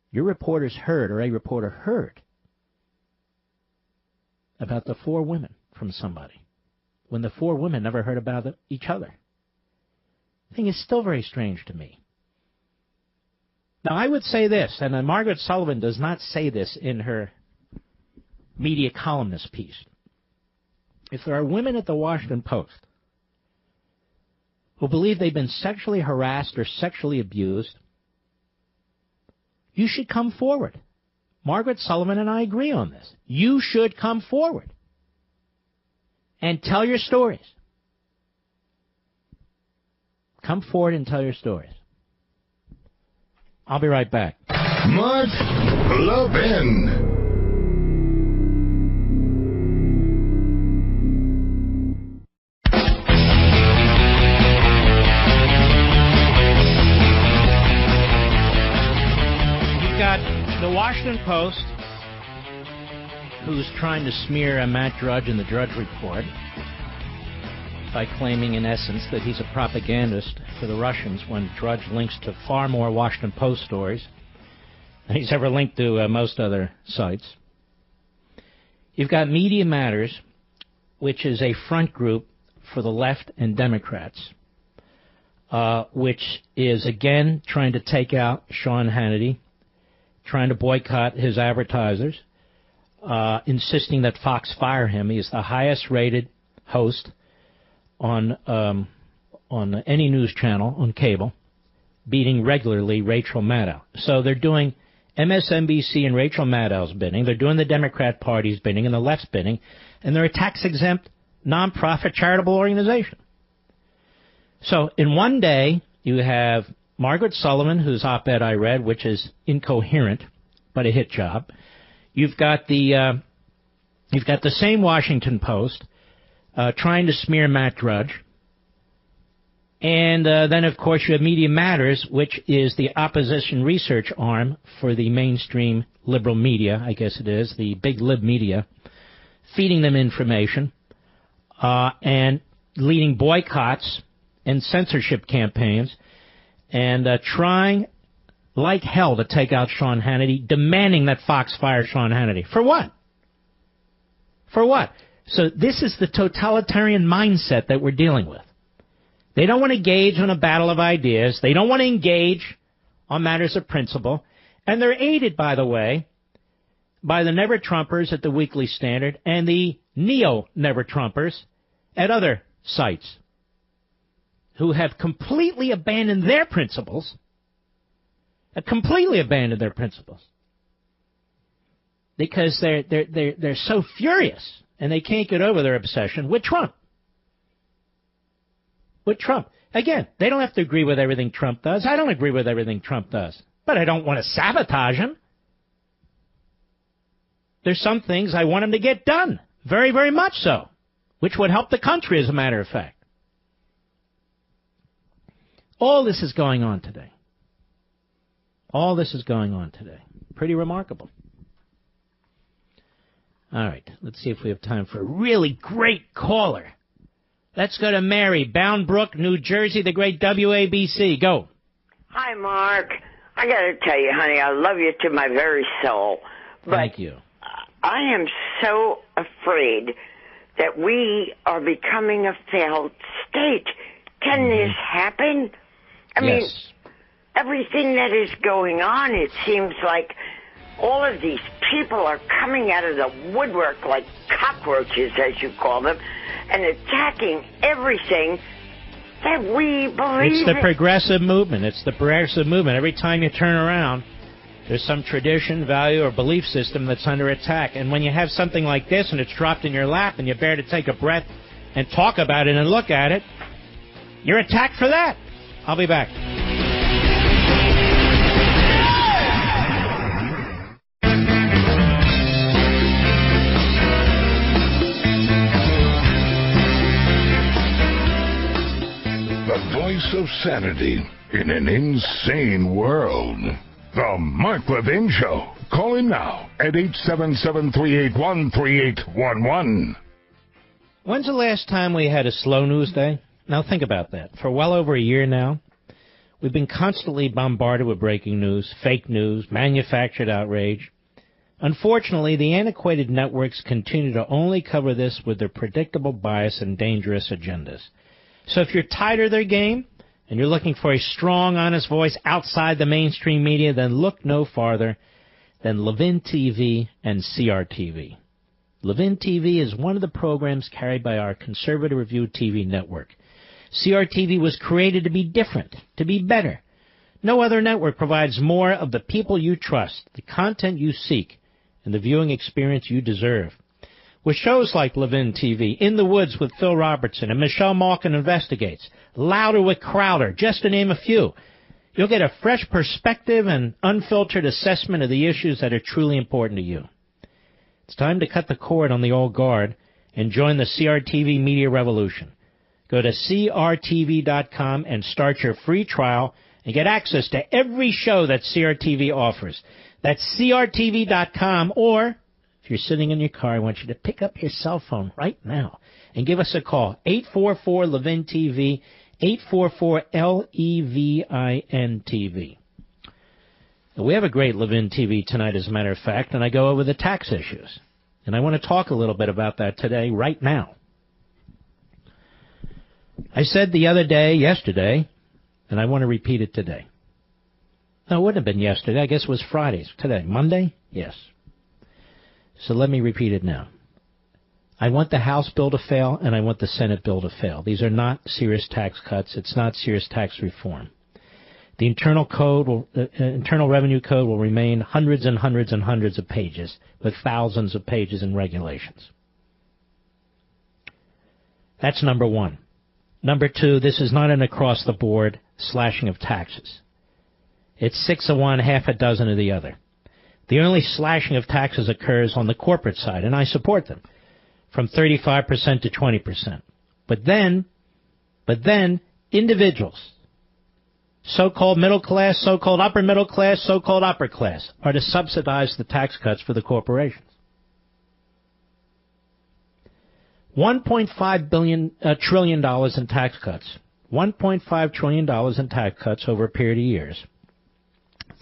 Your reporters heard, or a reporter heard, about the 4 women from somebody when the 4 women never heard about each other. The thing is still very strange to me. Now, I would say this, and Margaret Sullivan does not say this in her media columnist piece. If there are women at the Washington Post who believe they've been sexually harassed or sexually abused, you should come forward. Margaret Sullivan and I agree on this. You should come forward and tell your stories. Come forward and tell your stories. I'll be right back. Mark Levin. The Washington Post, who's trying to smear Matt Drudge in the Drudge Report by claiming, in essence, that he's a propagandist for the Russians when Drudge links to far more Washington Post stories than he's ever linked to most other sites. You've got Media Matters, which is a front group for the left and Democrats, which is, again, trying to take out Sean Hannity, trying to boycott his advertisers, insisting that Fox fire him. He is the highest-rated host on any news channel on cable, beating regularly Rachel Maddow. So they're doing MSNBC and Rachel Maddow's bidding. They're doing the Democrat Party's bidding and the left's bidding, and they're a tax-exempt, nonprofit charitable organization. So in one day, you have Margaret Sullivan, whose op-ed I read, which is incoherent, but a hit job. You've got the same Washington Post trying to smear Matt Drudge, and then of course you have Media Matters, which is the opposition research arm for the mainstream liberal media, I guess it is, the big lib media, feeding them information and leading boycotts and censorship campaigns, and trying like hell to take out Sean Hannity, demanding that Fox fire Sean Hannity. For what? For what? So this is the totalitarian mindset that we're dealing with. They don't want to engage in a battle of ideas. They don't want to engage on matters of principle. And they're aided, by the way, by the Never-Trumpers at the Weekly Standard and the neo-Never-Trumpers at other sites, who have completely abandoned their principles, because they're so furious and they can't get over their obsession with Trump. With Trump. Again, they don't have to agree with everything Trump does. I don't agree with everything Trump does, but I don't want to sabotage him. There's some things I want him to get done, very, very much so, which would help the country, as a matter of fact. All this is going on today. All this is going on today. Pretty remarkable. All right, let's see if we have time for a really great caller. Let's go to Mary, Bound Brook, New Jersey, the great WABC. Go. Hi, Mark. I got to tell you, honey, I love you to my very soul. But thank you. I am so afraid that we are becoming a failed state. Can this happen? I mean, everything that is going on, it seems like all of these people are coming out of the woodwork like cockroaches, as you call them, and attacking everything that we believe in. It's the progressive movement. It's the progressive movement. Every time you turn around, There's some tradition, value, or belief system that's under attack. And when you have something like this and it's dropped in your lap and you bear to take a breath and talk about it and look at it, you're attacked for that. I'll be back. The voice of sanity in an insane world. The Mark Levin Show. Call him now at 877-381-3811. When's the last time we had a slow news day? Now think about that. For well over a year now, we've been constantly bombarded with breaking news, fake news, manufactured outrage. Unfortunately, the antiquated networks continue to only cover this with their predictable bias and dangerous agendas. So if you're tired of their game, and you're looking for a strong, honest voice outside the mainstream media, then look no farther than Levin TV and CRTV. Levin TV is one of the programs carried by our Conservative Review TV network. CRTV was created to be different, to be better. No other network provides more of the people you trust, the content you seek, and the viewing experience you deserve. With shows like Levin TV, In the Woods with Phil Robertson, and Michelle Malkin Investigates, Louder with Crowder, just to name a few, you'll get a fresh perspective and unfiltered assessment of the issues that are truly important to you. It's time to cut the cord on the old guard and join the CRTV media revolution. Go to crtv.com and start your free trial and get access to every show that CRTV offers. That's crtv.com, or if you're sitting in your car, I want you to pick up your cell phone right now and give us a call. 844-LEVIN-TV, 844-LEVIN-TV. We have a great Levin TV tonight, as a matter of fact, and I go over the tax issues. And I want to talk a little bit about that today, right now. I said the other day, yesterday, and I want to repeat it today. No, it wouldn't have been yesterday. I guess it was Friday. Today, Monday? Yes. So let me repeat it now. I want the House bill to fail, and I want the Senate bill to fail. These are not serious tax cuts. It's not serious tax reform. The Internal Revenue Code will remain hundreds and hundreds and hundreds of pages, with thousands of pages in regulations. That's number one. Number two, this is not an across-the-board slashing of taxes. It's 6 of one, half a dozen of the other. The only slashing of taxes occurs on the corporate side, and I support them, from 35% to 20%. But then, individuals, so-called middle class, so-called upper middle class, so-called upper class, are to subsidize the tax cuts for the corporations. $1.5 trillion in tax cuts. $1.5 trillion in tax cuts over a period of years.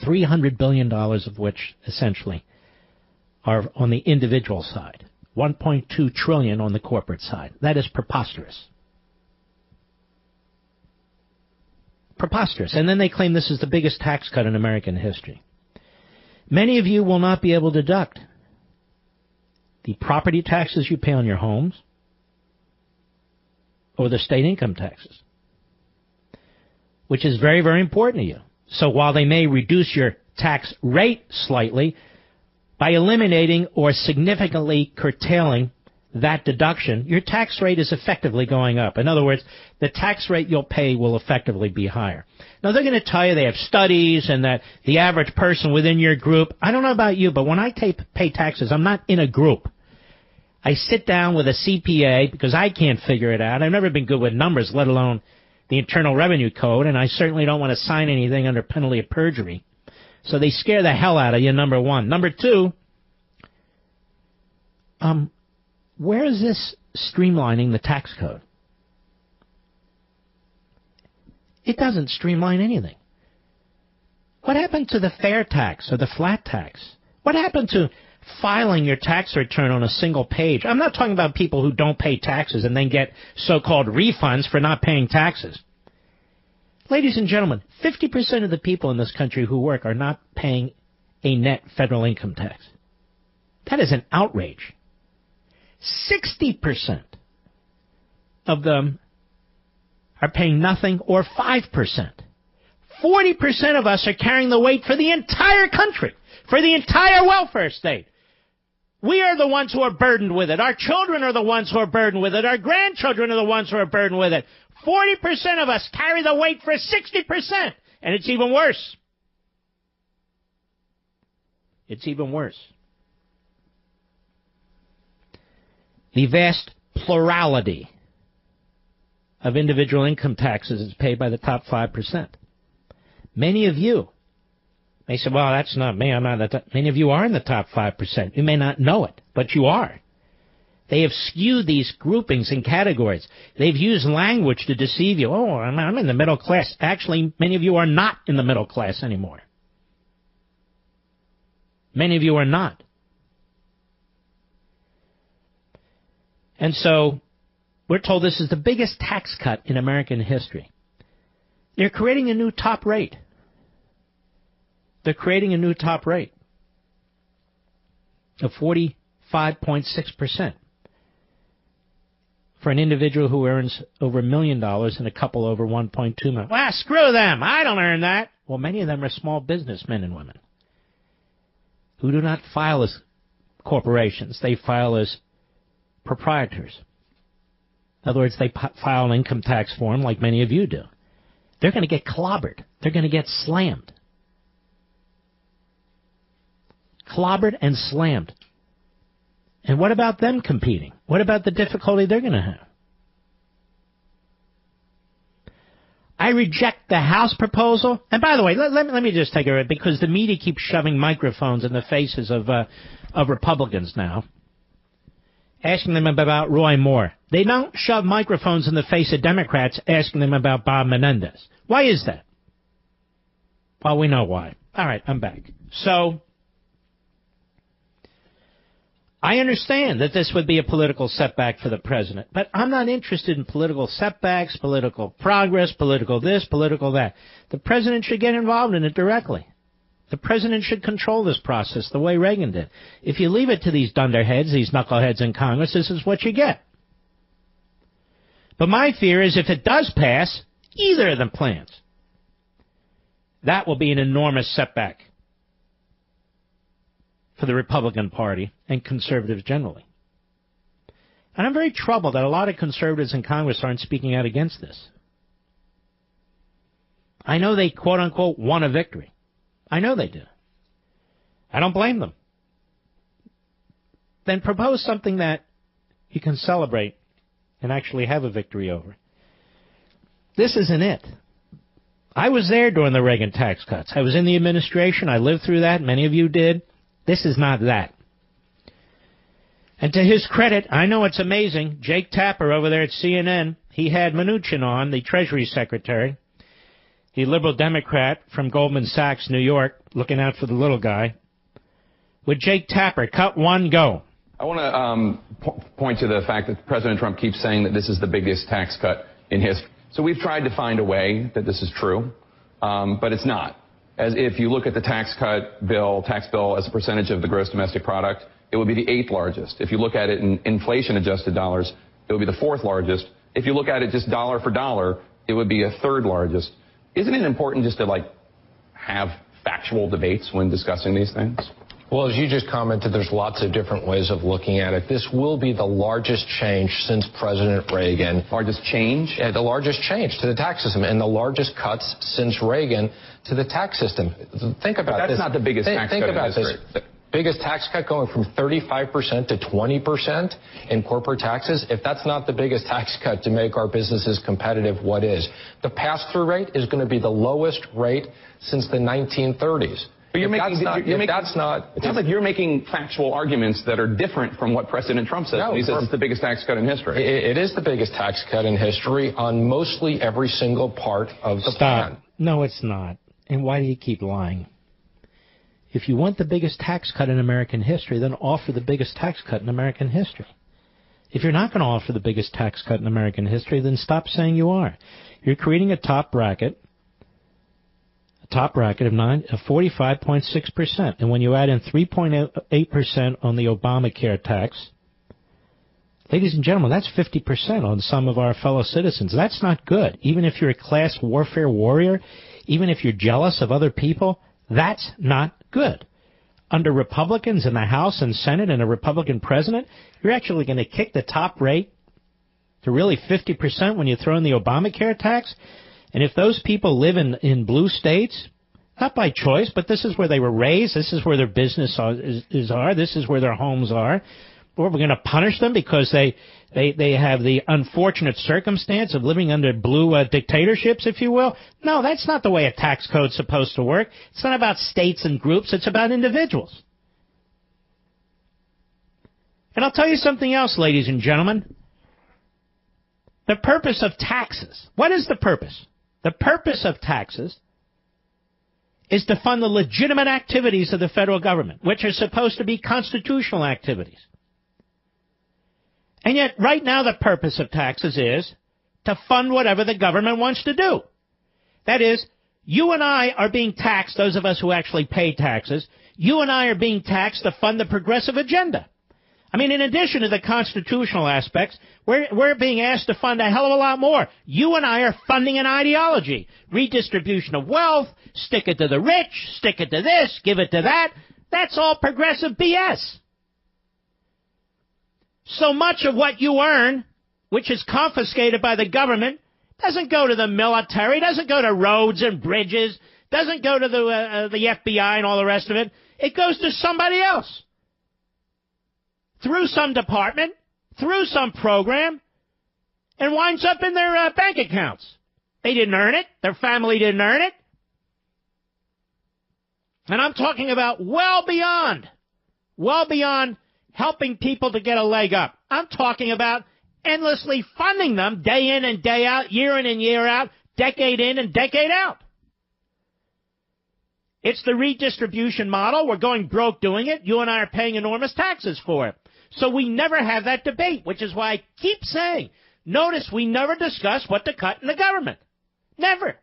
$300 billion of which, essentially, are on the individual side. $1.2 trillion on the corporate side. That is preposterous. Preposterous. And then they claim this is the biggest tax cut in American history. Many of you will not be able to deduct the property taxes you pay on your homes or the state income taxes, which is very, very important to you. So while they may reduce your tax rate slightly, by eliminating or significantly curtailing that deduction, your tax rate is effectively going up. In other words, the tax rate you'll pay will effectively be higher. Now, they're going to tell you they have studies and that the average person within your group, I don't know about you, but when I pay taxes, I'm not in a group. I sit down with a CPA because I can't figure it out. I've never been good with numbers, let alone the Internal Revenue Code, and I certainly don't want to sign anything under penalty of perjury. So they scare the hell out of you, number one. Number two, where is this streamlining the tax code? It doesn't streamline anything. What happened to the fair tax or the flat tax? What happened to filing your tax return on a single page? I'm not talking about people who don't pay taxes and then get so-called refunds for not paying taxes. Ladies and gentlemen, 50% of the people in this country who work are not paying a net federal income tax. That is an outrage. 60% of them are paying nothing or 5%. 40% of us are carrying the weight for the entire country, for the entire welfare state. We are the ones who are burdened with it. Our children are the ones who are burdened with it. Our grandchildren are the ones who are burdened with it. 40% of us carry the weight for 60%. And it's even worse. It's even worse. The vast plurality of individual income taxes is paid by the top 5%. Many of you may say, well, that's not me. I'm not that. Many of you are in the top 5%. You may not know it, but you are. They have skewed these groupings and categories. They've used language to deceive you. Oh, I'm in the middle class. Actually, many of you are not in the middle class anymore. Many of you are not. And so we're told this is the biggest tax cut in American history. They're creating a new top rate. They're creating a new top rate of 45.6% for an individual who earns over $1 million and a couple over $1.2 million. Well, screw them. I don't earn that. Well, many of them are small businessmen and women who do not file as corporations. They file as proprietors. In other words, they file an income tax form like many of you do. They're going to get clobbered. They're going to get slammed. Clobbered and slammed. And what about them competing? What about the difficulty they're going to have? I reject the House proposal. And by the way, let me just take it, because the media keeps shoving microphones in the faces of Republicans now, asking them about Roy Moore. They don't shove microphones in the face of Democrats asking them about Bob Menendez. Why is that? Well, we know why. All right, I'm back. So I understand that this would be a political setback for the president, but I'm not interested in political setbacks, political progress, political this, political that. The president should get involved in it directly. The president should control this process the way Reagan did. If you leave it to these dunderheads, these knuckleheads in Congress, this is what you get. But my fear is if it does pass either of the plans, that will be an enormous setback for the Republican Party and conservatives generally. And I'm very troubled that a lot of conservatives in Congress aren't speaking out against this. I know they, quote-unquote, won a victory. I know they do. I don't blame them. Then propose something that you can celebrate and actually have a victory over. This isn't it. I was there during the Reagan tax cuts. I was in the administration. I lived through that. Many of you did. This is not that. And to his credit, I know it's amazing, Jake Tapper over there at CNN, he had Mnuchin on, the Treasury Secretary, the liberal Democrat from Goldman Sachs, New York, looking out for the little guy. With Jake Tapper, cut one, go. I want to point to the fact that President Trump keeps saying that this is the biggest tax cut in history. So we've tried to find a way that this is true, but it's not. As if you look at the tax bill as a percentage of the gross domestic product, it would be the 8th largest. If you look at it in inflation-adjusted dollars, it would be the 4th largest. If you look at it just dollar for dollar, it would be a 3rd largest. Isn't it important just to, have factual debates when discussing these things? Well, as you just commented, there's lots of different ways of looking at it. This will be the largest change since President Reagan. Largest change? Yeah, the largest change to the tax system, and the largest cuts since Reagan to the tax system. Think about this. That's not the biggest tax cut in history. Think about this. Biggest tax cut going from 35% to 20% in corporate taxes. If that's not the biggest tax cut to make our businesses competitive, what is? The pass-through rate is going to be the lowest rate since the 1930s. But it sounds like you're making factual arguments that are different from what President Trump says. No, he says it's the biggest tax cut in history. It is the biggest tax cut in history on mostly every single part of the plan. No, it's not. And why do you keep lying? If you want the biggest tax cut in American history, then offer the biggest tax cut in American history. If you're not going to offer the biggest tax cut in American history, then stop saying you are. You're creating a top bracket of 45.6%. And when you add in 3.8% on the Obamacare tax, Ladies and gentlemen, that's 50% on some of our fellow citizens. That's not good. Even if you're a class warfare warrior, even if you're jealous of other people, that's not good. Under Republicans in the House and Senate and a Republican president, you're actually going to kick the top rate to really 50% when you throw in the Obamacare tax. And if those people live in blue states, not by choice, but this is where they were raised, this is where their business are, this is where their homes are, or we're going to punish them because they have the unfortunate circumstance of living under blue dictatorships, if you will. No, that's not the way a tax code's supposed to work. It's not about states and groups. It's about individuals. And I'll tell you something else, ladies and gentlemen. The purpose of taxes. What is the purpose? The purpose of taxes is to fund the legitimate activities of the federal government, which are supposed to be constitutional activities. And yet, right now, the purpose of taxes is to fund whatever the government wants to do. That is, you and I are being taxed, those of us who actually pay taxes, you and I are being taxed to fund the progressive agenda. I mean, in addition to the constitutional aspects, we're being asked to fund a hell of a lot more. You and I are funding an ideology. Redistribution of wealth, stick it to the rich, stick it to this, give it to that. That's all progressive BS. So much of what you earn, which is confiscated by the government, doesn't go to the military, doesn't go to roads and bridges, doesn't go to the FBI and all the rest of it. It goes to somebody else. Through some department, through some program, and winds up in their bank accounts. They didn't earn it. Their family didn't earn it. And I'm talking about well beyond helping people to get a leg up. I'm talking about endlessly funding them day in and day out, year in and year out, decade in and decade out. It's the redistribution model. We're going broke doing it. You and I are paying enormous taxes for it. So we never have that debate, which is why I keep saying, notice we never discuss what to cut in the government. Never.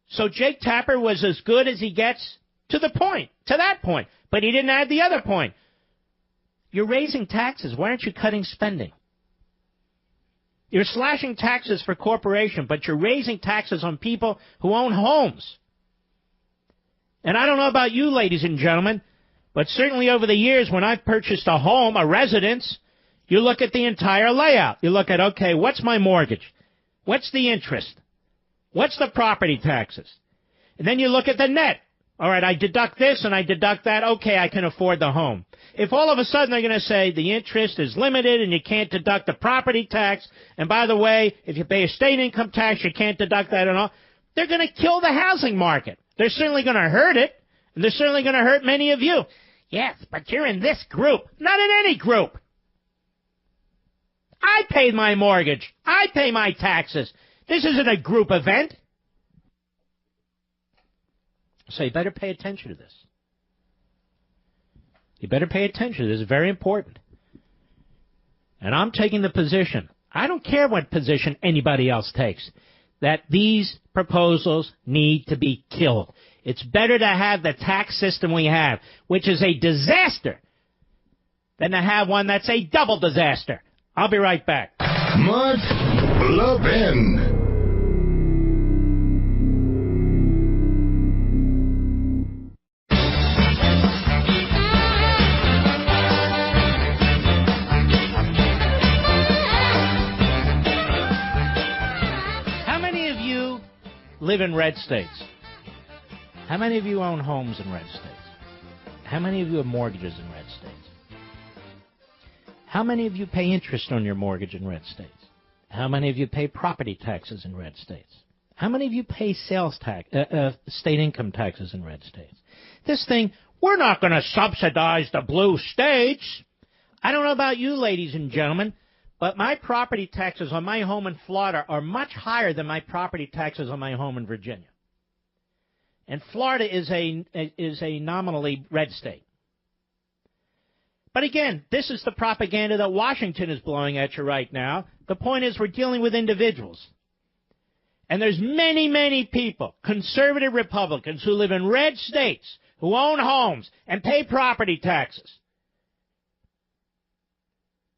So Jake Tapper was as good as he gets to that point. But he didn't add the other point. You're raising taxes. Why aren't you cutting spending? You're slashing taxes for corporations, but you're raising taxes on people who own homes. And I don't know about you, ladies and gentlemen, but certainly over the years when I've purchased a home, a residence, you look at the entire layout. You look at, okay, what's my mortgage? What's the interest? What's the property taxes? And then you look at the net. All right, I deduct this and I deduct that. Okay, I can afford the home. If all of a sudden they're going to say the interest is limited and you can't deduct the property tax, and by the way, if you pay a state income tax, you can't deduct that and all, they're going to kill the housing market. They're certainly going to hurt it, and they're certainly going to hurt many of you. Yes, but you're in this group. Not in any group. I paid my mortgage. I pay my taxes. This isn't a group event. So you better pay attention to this. You better pay attention. This is very important. And I'm taking the position, I don't care what position anybody else takes, that these proposals need to be killed. It's better to have the tax system we have, which is a disaster, than to have one that's a double disaster. I'll be right back. Mark Levin. Live in red states. How many of you own homes in red states? How many of you have mortgages in red states? How many of you pay interest on your mortgage in red states? How many of you pay property taxes in red states? How many of you pay sales tax, state income taxes in red states? This thing, we're not going to subsidize the blue states. I don't know about you, ladies and gentlemen, but my property taxes on my home in Florida are much higher than my property taxes on my home in Virginia. And Florida is a nominally red state. But again, this is the propaganda that Washington is blowing at you right now. The point is we're dealing with individuals. And there's many, many people, conservative Republicans, who live in red states, who own homes and pay property taxes.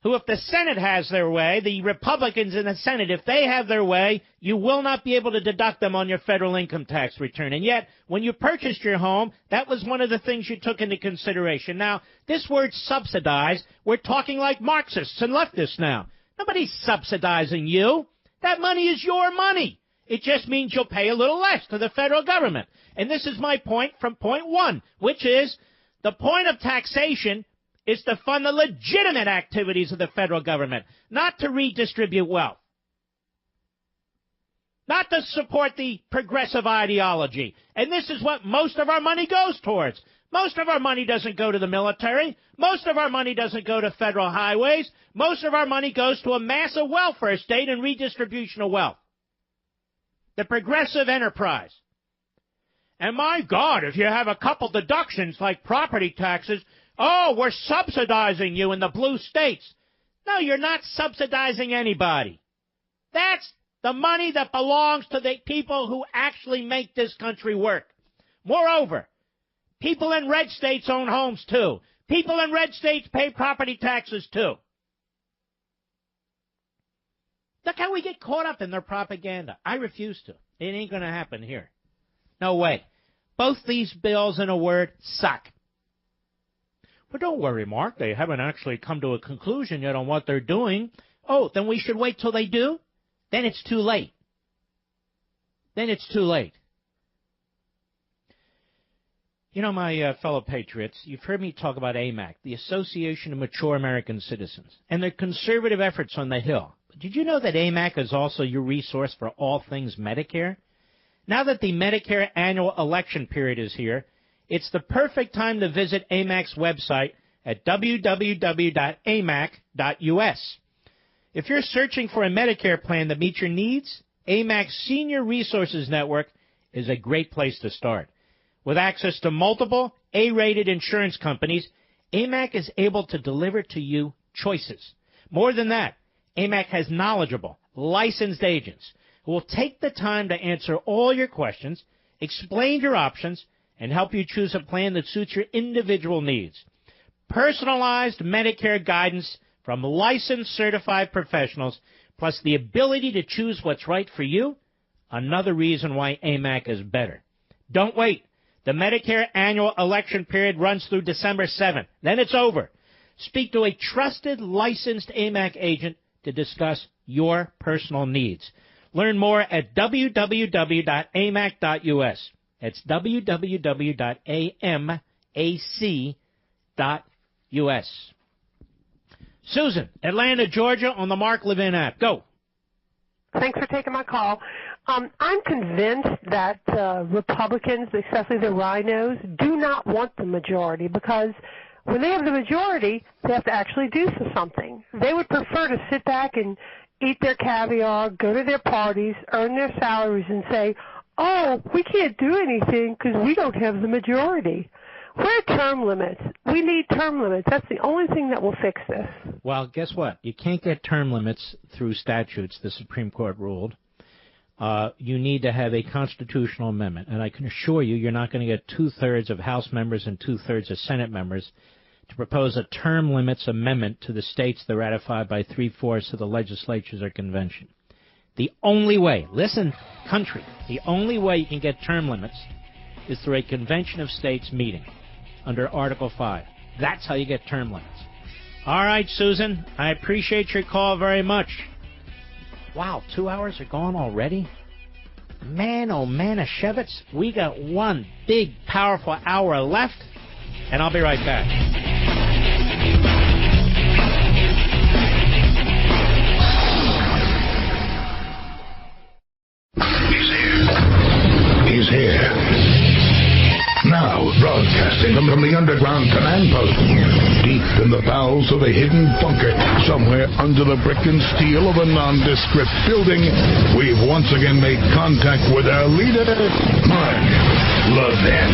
who, if the Senate has their way, the Republicans in the Senate, if they have their way, you will not be able to deduct them on your federal income tax return. And yet, when you purchased your home, that was one of the things you took into consideration. Now, this word subsidize, we're talking like Marxists and leftists now. Nobody's subsidizing you. That money is your money. It just means you'll pay a little less to the federal government. And this is my point from point one, which is the point of taxation is to fund the legitimate activities of the federal government, not to redistribute wealth, not to support the progressive ideology. And this is what most of our money goes towards. Most of our money doesn't go to the military. Most of our money doesn't go to federal highways. Most of our money goes to a massive welfare state and redistribution of wealth. The progressive enterprise. And my God, if you have a couple deductions like property taxes, oh, we're subsidizing you in the blue states. No, you're not subsidizing anybody. That's the money that belongs to the people who actually make this country work. Moreover, people in red states own homes, too. People in red states pay property taxes, too. Look how we get caught up in their propaganda. I refuse to. It ain't going to happen here. No way. Both these bills, in a word, suck. But don't worry, Mark. They haven't actually come to a conclusion yet on what they're doing. Oh, then we should wait till they do? Then it's too late. Then it's too late. You know, my fellow patriots, you've heard me talk about AMAC, the Association of Mature American Citizens, and their conservative efforts on the Hill. But did you know that AMAC is also your resource for all things Medicare? Now that the Medicare annual election period is here, it's the perfect time to visit AMAC's website at www.amac.us. If you're searching for a Medicare plan that meets your needs, AMAC's Senior Resources Network is a great place to start. With access to multiple A-rated insurance companies, AMAC is able to deliver to you choices. More than that, AMAC has knowledgeable, licensed agents who will take the time to answer all your questions, explain your options, and help you choose a plan that suits your individual needs. Personalized Medicare guidance from licensed certified professionals, plus the ability to choose what's right for you, another reason why AMAC is better. Don't wait. The Medicare annual election period runs through December 7th. Then it's over. Speak to a trusted, licensed AMAC agent to discuss your personal needs. Learn more at www.amac.us. That's www.amac.us. Susan, Atlanta, Georgia, on the Mark Levin app. Go. Thanks for taking my call. I'm convinced that Republicans, especially the rhinos, do not want the majority because when they have the majority, they have to actually do something. They would prefer to sit back and eat their caviar, go to their parties, earn their salaries, and say, oh, we can't do anything because we don't have the majority. Where are term limits? We need term limits. That's the only thing that will fix this. Well, guess what? You can't get term limits through statutes, the Supreme Court ruled. You need to have a constitutional amendment. And I can assure you, you're not going to get two-thirds of House members and two-thirds of Senate members to propose a term limits amendment to the states that are ratified by three-fourths of the legislatures or convention. The only way, listen, country, the only way you can get term limits is through a convention of states meeting under Article 5. That's how you get term limits. All right, Susan, I appreciate your call very much. Wow, 2 hours are gone already? Man, oh, Manischewitz, we got one big, powerful hour left, and I'll be right back. He's here. Now, broadcasting from the underground command post, deep in the bowels of a hidden bunker, somewhere under the brick and steel of a nondescript building, we've once again made contact with our leader, Mark Levin.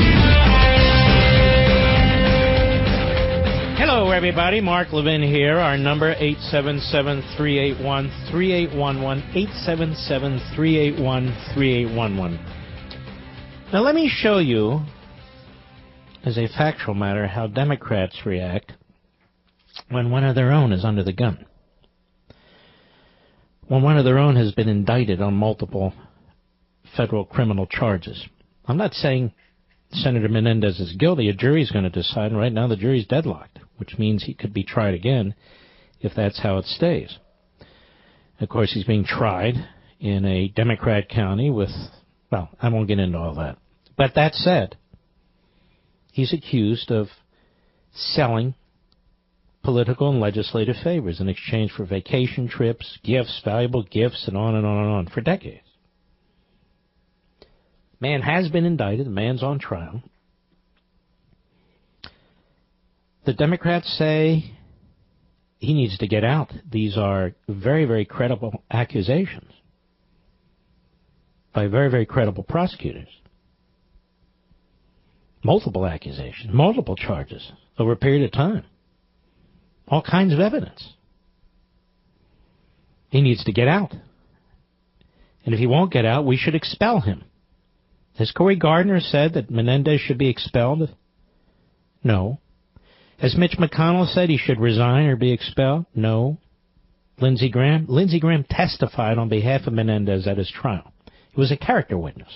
Hello, everybody. Mark Levin here. Our number, 877-381-3811, 877-381-3811. Now, let me show you, as a factual matter, how Democrats react when one of their own is under the gun. When one of their own has been indicted on multiple federal criminal charges. I'm not saying Senator Menendez is guilty. A jury's going to decide, and right now the jury's deadlocked, which means he could be tried again if that's how it stays. Of course, he's being tried in a Democrat county with, well, I won't get into all that. But that said, he's accused of selling political and legislative favors in exchange for vacation trips, gifts, valuable gifts, and on and on and on for decades. Man has been indicted. The man's on trial. The Democrats say he needs to get out. These are very, very credible accusations by very, very credible prosecutors. Multiple accusations, multiple charges over a period of time. All kinds of evidence. He needs to get out. And if he won't get out, we should expel him. Has Cory Gardner said that Menendez should be expelled? No. Has Mitch McConnell said he should resign or be expelled? No. Lindsey Graham? Lindsey Graham testified on behalf of Menendez at his trial. He was a character witness.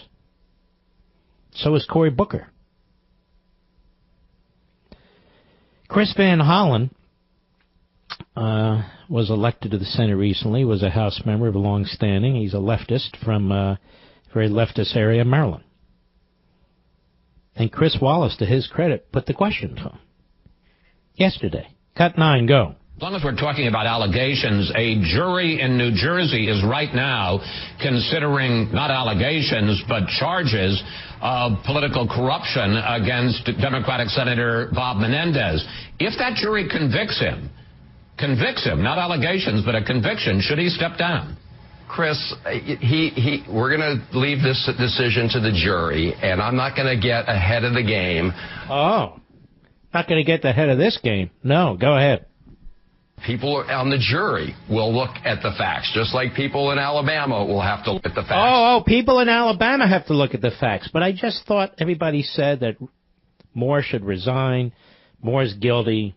So is Cory Booker. Chris Van Hollen was elected to the Senate recently, was a House member of long standing. He's a leftist from a very leftist area of Maryland. And Chris Wallace, to his credit, put the question to him yesterday. Cut 9, go. As long as we're talking about allegations, a jury in New Jersey is right now considering not allegations but charges of political corruption against Democratic Senator Bob Menendez. If that jury convicts him, not allegations, but a conviction, should he step down? Chris, we're going to leave this decision to the jury, and I'm not going to get ahead of the game. Oh, not going to get ahead of this game. No, go ahead. People on the jury will look at the facts, just like people in Alabama will have to look at the facts. Oh, people in Alabama have to look at the facts. But I just thought everybody said that Moore should resign. Moore's guilty.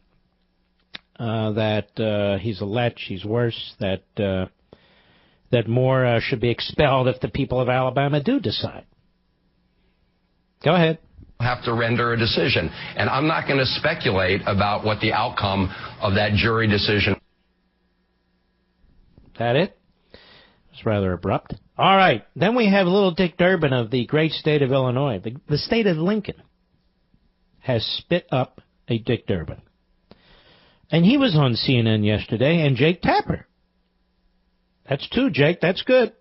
That he's a lech. He's worse. That Moore should be expelled if the people of Alabama do decide. Go ahead. Have to render a decision. And I'm not going to speculate about what the outcome of that jury decision. That it? It's rather abrupt. All right. Then we have little Dick Durbin of the great state of Illinois. The state of Lincoln has spit up a Dick Durbin. And he was on CNN yesterday, and Jake Tapper. That's 2, Jake. That's good.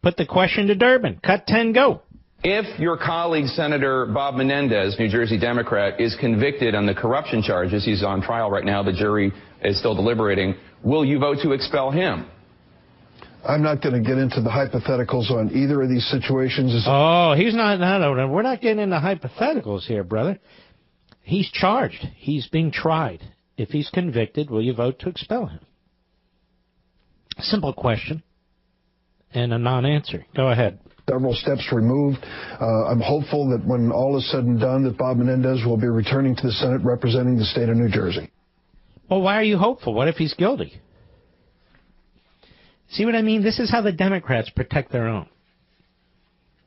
Put the question to Durbin. Cut 10, go. If your colleague, Senator Bob Menendez, New Jersey Democrat, is convicted on the corruption charges, he's on trial right now, the jury is still deliberating, will you vote to expel him? I'm not going to get into the hypotheticals on either of these situations. Oh, he's not. No, we're not getting into hypotheticals here, brother. He's charged. He's being tried. If he's convicted, will you vote to expel him? Simple question and a non-answer. Go ahead. Several steps removed. I'm hopeful that when all is said and done, that Bob Menendez will be returning to the Senate representing the state of New Jersey. Well, why are you hopeful? What if he's guilty? See what I mean? This is how the Democrats protect their own.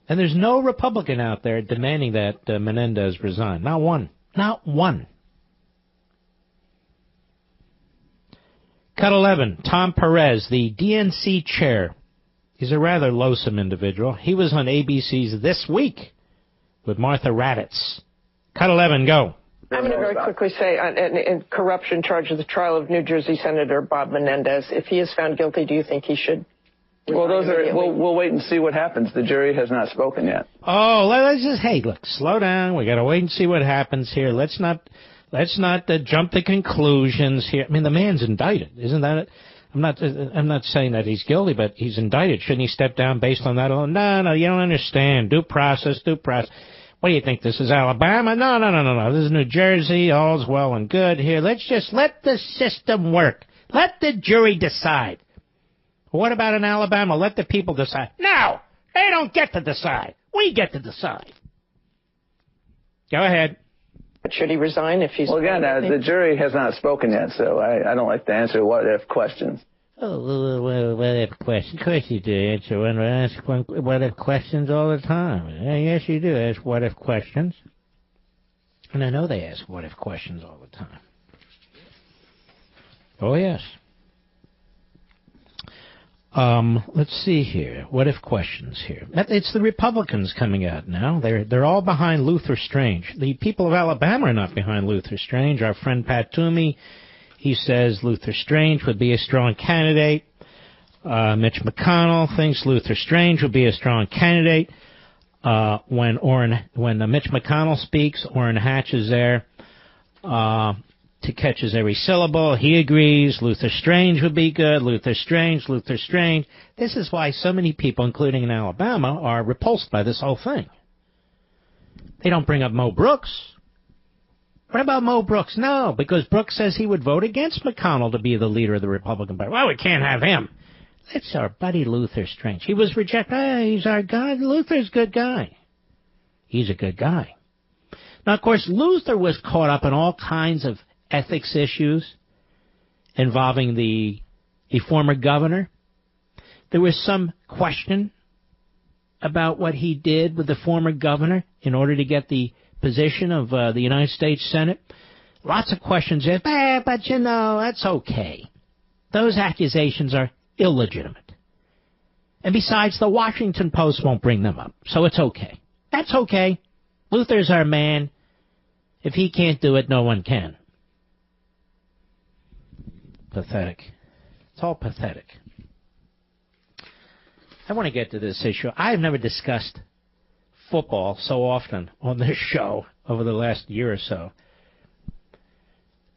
And there's no Republican out there demanding that Menendez resign. Not one. Not one. Cut 11. Tom Perez, the DNC chair. He's a rather loathsome individual. He was on ABC's This Week with Martha Raddatz. Cut 11, go. I'm going to very quickly say, in corruption charge of the trial of New Jersey Senator Bob Menendez, if he is found guilty, do you think he should? Well, we'll wait and see what happens. The jury has not spoken yet. Oh, let's just, hey, look, slow down. We got to wait and see what happens here. Let's not jump to conclusions here. I mean, the man's indicted, isn't that it? I'm not saying that he's guilty, but he's indicted. Shouldn't he step down based on that alone? No, you don't understand. Due process. What do you think, this is Alabama? No. This is New Jersey. All's well and good here. Let's just let the system work. Let the jury decide. What about in Alabama? Let the people decide. No, they don't get to decide. We get to decide. Go ahead. But should he resign if he's... Well, again, the jury has not spoken yet, so I don't like to answer what-if questions. Oh, what-if questions? Of course you do answer what-if questions all the time. Yes, you do ask what-if questions. And I know they ask what-if questions all the time. Oh, yes. Let's see here. What if questions here? It's the Republicans coming out now. They're all behind Luther Strange. The people of Alabama are not behind Luther Strange. Our friend Pat Toomey, he says Luther Strange would be a strong candidate. Mitch McConnell thinks Luther Strange would be a strong candidate. When Mitch McConnell speaks, Orrin Hatch is there to catches every syllable. He agrees. Luther Strange would be good. Luther Strange. This is why so many people, including in Alabama, are repulsed by this whole thing. They don't bring up Mo Brooks. What about Mo Brooks? No, because Brooks says he would vote against McConnell to be the leader of the Republican Party. Well, we can't have him. It's our buddy Luther Strange. He was rejected. Hey, he's our guy. Luther's a good guy. He's a good guy. Now, of course, Luther was caught up in all kinds of ethics issues involving a former governor. There was some question about what he did with the former governor in order to get the position of the United States Senate. Lots of questions asked, but you know, that's okay. Those accusations are illegitimate. And besides, the Washington Post won't bring them up, so it's okay. That's okay. Luther's our man. If he can't do it, no one can. Pathetic. It's all pathetic. I want to get to this issue. I've never discussed football so often on this show over the last year or so.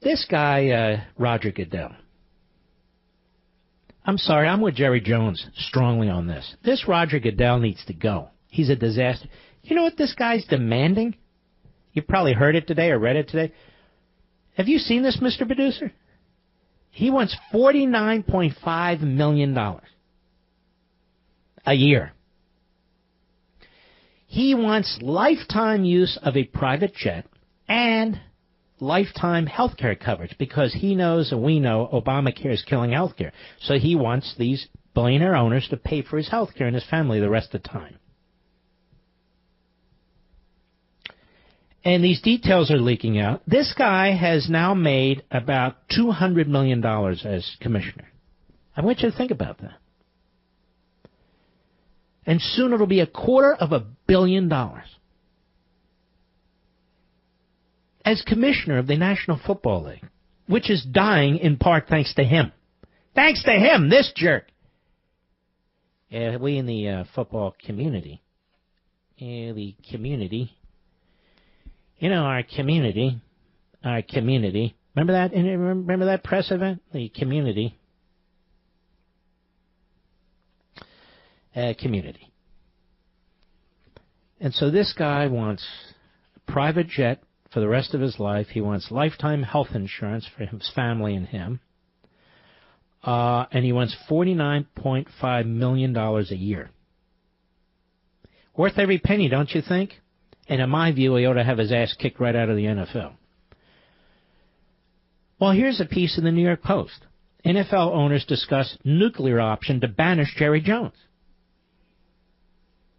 This guy, Roger Goodell. I'm sorry, I'm with Jerry Jones strongly on this. This Roger Goodell needs to go. He's a disaster. You know what this guy's demanding? You probably heard it today or read it today. Have you seen this, Mr. Producer? He wants $49.5 million a year. He wants lifetime use of a private jet and lifetime health care coverage because he knows and we know Obamacare is killing health care. So he wants these billionaire owners to pay for his health care and his family the rest of the time. And these details are leaking out. This guy has now made about $200 million as commissioner. I want you to think about that. And soon it'll be $250 million. As commissioner of the National Football League, which is dying in part thanks to him. Thanks to him, this jerk. We in the football community, you know, our community. Remember that? Remember that press event? The community. Community. And so this guy wants a private jet for the rest of his life. He wants lifetime health insurance for his family and him. And he wants $49.5 million a year. Worth every penny, don't you think? And in my view, he ought to have his ass kicked right out of the NFL. Well, here's a piece in the New York Post. NFL owners discuss nuclear option to banish Jerry Jones.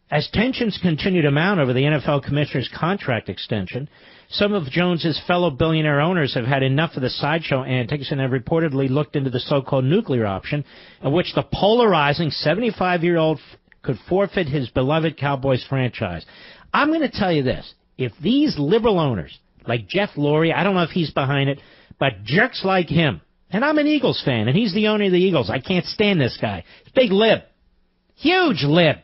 As tensions continue to mount over the NFL commissioner's contract extension, some of Jones's fellow billionaire owners have had enough of the sideshow antics and have reportedly looked into the so-called nuclear option, in which the polarizing 75-year-old could forfeit his beloved Cowboys franchise. I'm going to tell you this. If these liberal owners, like Jeff Lurie, I don't know if he's behind it, but jerks like him, and I'm an Eagles fan, and he's the owner of the Eagles. I can't stand this guy. He's a big lib. Huge lib.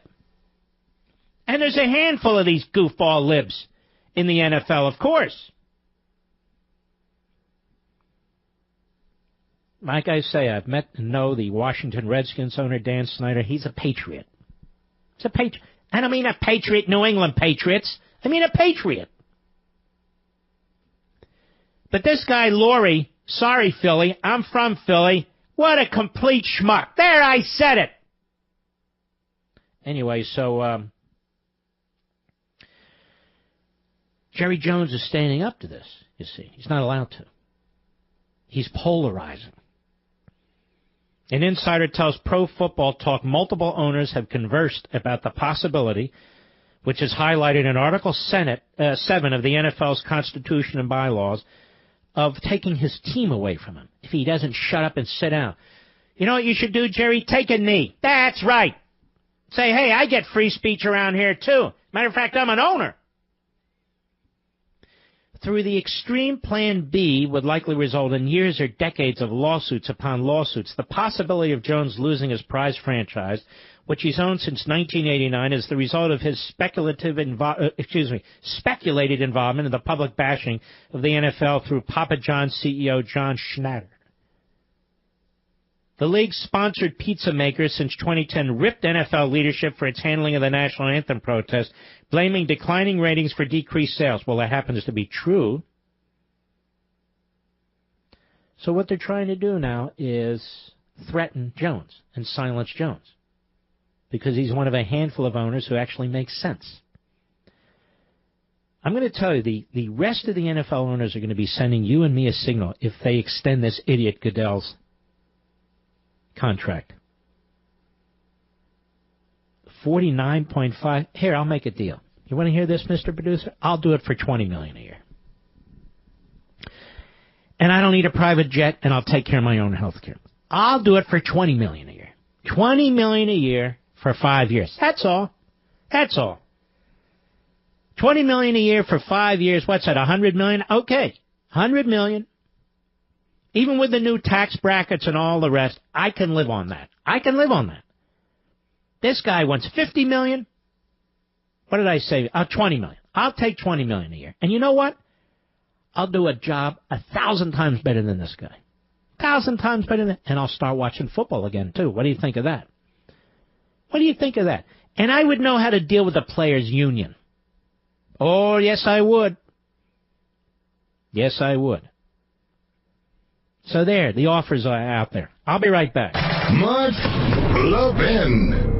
And there's a handful of these goofball libs in the NFL, of course. Like I say, I've met and know the Washington Redskins owner, Dan Snyder. He's a patriot. He's a patriot. I don't mean a patriot, New England Patriots. I mean a patriot. But this guy, Lurie, sorry, Philly, I'm from Philly. What a complete schmuck. There, I said it. Anyway, so Jerry Jones is standing up to this, you see. He's not allowed to. He's polarizing. An insider tells Pro Football Talk multiple owners have conversed about the possibility, which is highlighted in Article 7 of the NFL's Constitution and bylaws, of taking his team away from him if he doesn't shut up and sit down. You know what you should do, Jerry? Take a knee. That's right. Say, hey, I get free speech around here, too. Matter of fact, I'm an owner. Through the extreme Plan B would likely result in years or decades of lawsuits upon lawsuits. The possibility of Jones losing his prize franchise, which he's owned since 1989, is the result of his speculated involvement in the public bashing of the NFL through Papa John's CEO John Schnatter. The league sponsored pizza makers since 2010 ripped NFL leadership for its handling of the national anthem protest, blaming declining ratings for decreased sales. Well, that happens to be true. So what they're trying to do now is threaten Jones and silence Jones, because he's one of a handful of owners who actually makes sense. I'm going to tell you, the rest of the NFL owners are going to be sending you and me a signal if they extend this idiot Goodell's contract. 49.5. Here, I'll make a deal. You want to hear this, Mr. Producer? I'll do it for $20 million a year. And I don't need a private jet, and I'll take care of my own health care. I'll do it for $20 million a year. $20 million a year for 5 years. That's all. That's all. $20 million a year for 5 years. What's that, $100 million? Okay, $100 million. Even with the new tax brackets and all the rest, I can live on that. I can live on that. This guy wants $50 million. What did I say? $20 million. I'll take $20 million a year. And you know what? I'll do a job 1,000 times better than this guy. 1,000 times better than, and I'll start watching football again, too. What do you think of that? What do you think of that? And I would know how to deal with the players' union. Oh, yes, I would. Yes, I would. So there, the offers are out there. I'll be right back. Mark Levin.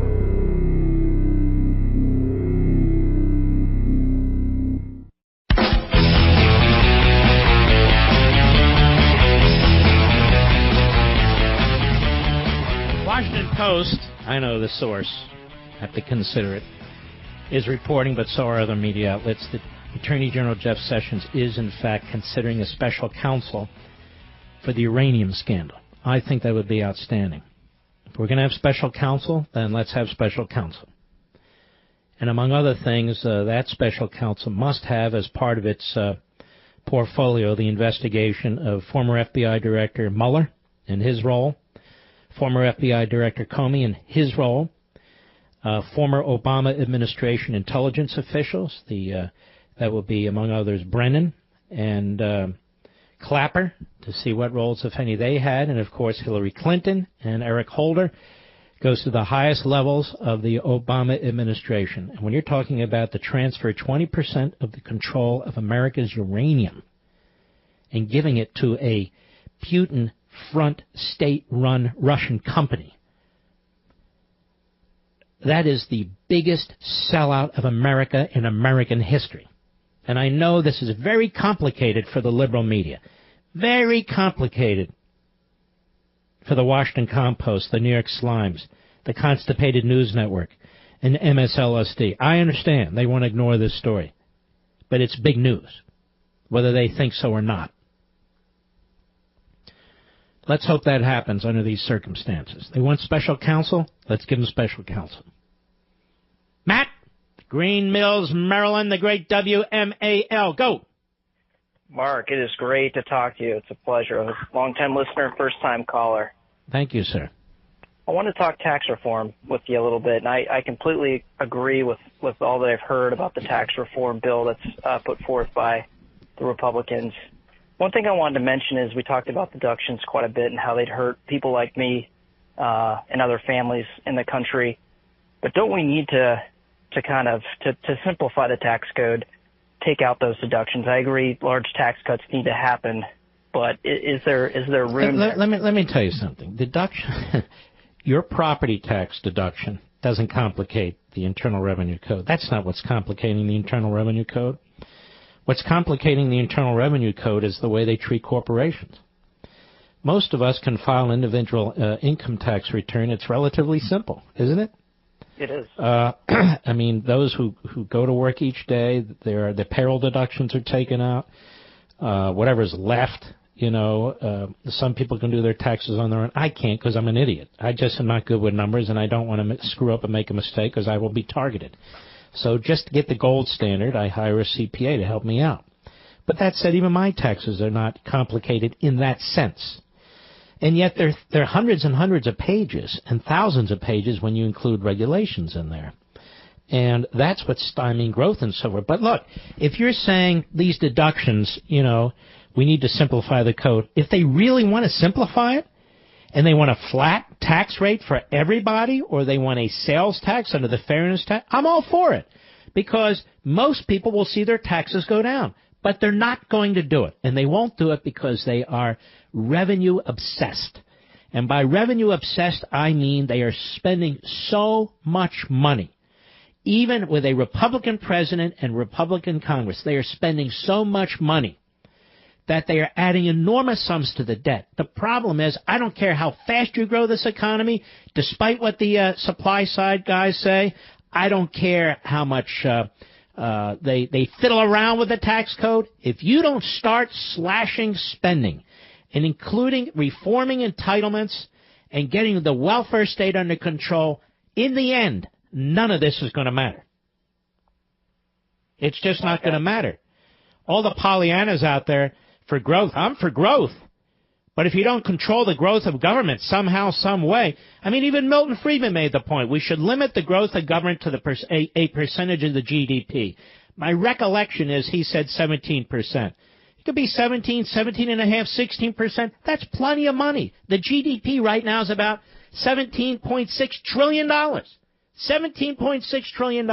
Washington Post, I know the source, have to consider it, is reporting, but so are other media outlets, that Attorney General Jeff Sessions is, in fact, considering a special counsel for the uranium scandal. I think that would be outstanding. If we're going to have special counsel, then let's have special counsel. And among other things, that special counsel must have, as part of its portfolio, the investigation of former FBI Director Mueller and his role, former FBI Director Comey and his role, former Obama administration intelligence officials, that will be, among others, Brennan and Clapper, to see what roles, if any, they had. And, of course, Hillary Clinton and Eric Holder goes to the highest levels of the Obama administration. And when you're talking about the transfer 20% of the control of America's uranium and giving it to a Putin front state-run Russian company, that is the biggest sellout of America in American history. And I know this is very complicated for the liberal media. Very complicated for the Washington Compost, the New York Slimes, the Constipated News Network, and MSLSD. I understand they want to ignore this story. But it's big news, whether they think so or not. Let's hope that happens under these circumstances. They want special counsel? Let's give them special counsel. Matt, Green Mills, Maryland, the great WMAL. Go. Mark, it is great to talk to you. It's a pleasure. I'm a long-time listener, first-time caller. Thank you, sir. I want to talk tax reform with you a little bit, and I completely agree with all that I've heard about the tax reform bill that's put forth by the Republicans. One thing I wanted to mention is we talked about deductions quite a bit and how they'd hurt people like me and other families in the country. But don't we need to simplify the tax code, take out those deductions? I agree, large tax cuts need to happen, but is there room? Let me tell you something. Deduction, your property tax deduction doesn't complicate the Internal Revenue Code. That's not what's complicating the Internal Revenue Code. What's complicating the Internal Revenue Code is the way they treat corporations. Most of us can file an individual income tax return. It's relatively simple, isn't it? It is. I mean, those who go to work each day, their payroll deductions are taken out. Whatever's left, some people can do their taxes on their own. I can't because I'm an idiot. I just am not good with numbers, and I don't want to screw up and make a mistake because I will be targeted. So just to get the gold standard, I hire a CPA to help me out. But that said, even my taxes are not complicated in that sense. And yet they're hundreds and hundreds of pages and thousands of pages when you include regulations in there. And that's what's stymieing growth and so forth. But look, if you're saying these deductions, we need to simplify the code, if they really want to simplify it and they want a flat tax rate for everybody or they want a sales tax under the fairness tax, I'm all for it because most people will see their taxes go down. But they're not going to do it. And they won't do it because they are revenue obsessed. And by revenue obsessed, I mean they are spending so much money. Even with a Republican president and Republican Congress, they are spending so much money that they are adding enormous sums to the debt. The problem is, I don't care how fast you grow this economy, despite what the supply side guys say, I don't care how much they fiddle around with the tax code. If you don't start slashing spending and including reforming entitlements and getting the welfare state under control, in the end, none of this is going to matter. It's just not going to matter. All the Pollyannas out there for growth, I'm for growth. But if you don't control the growth of government somehow, some way, I mean, even Milton Friedman made the point, we should limit the growth of government to a percentage of the GDP. My recollection is he said 17%. It could be 17, 17.5%, 16%. That's plenty of money. The GDP right now is about $17.6 trillion. $17.6 trillion.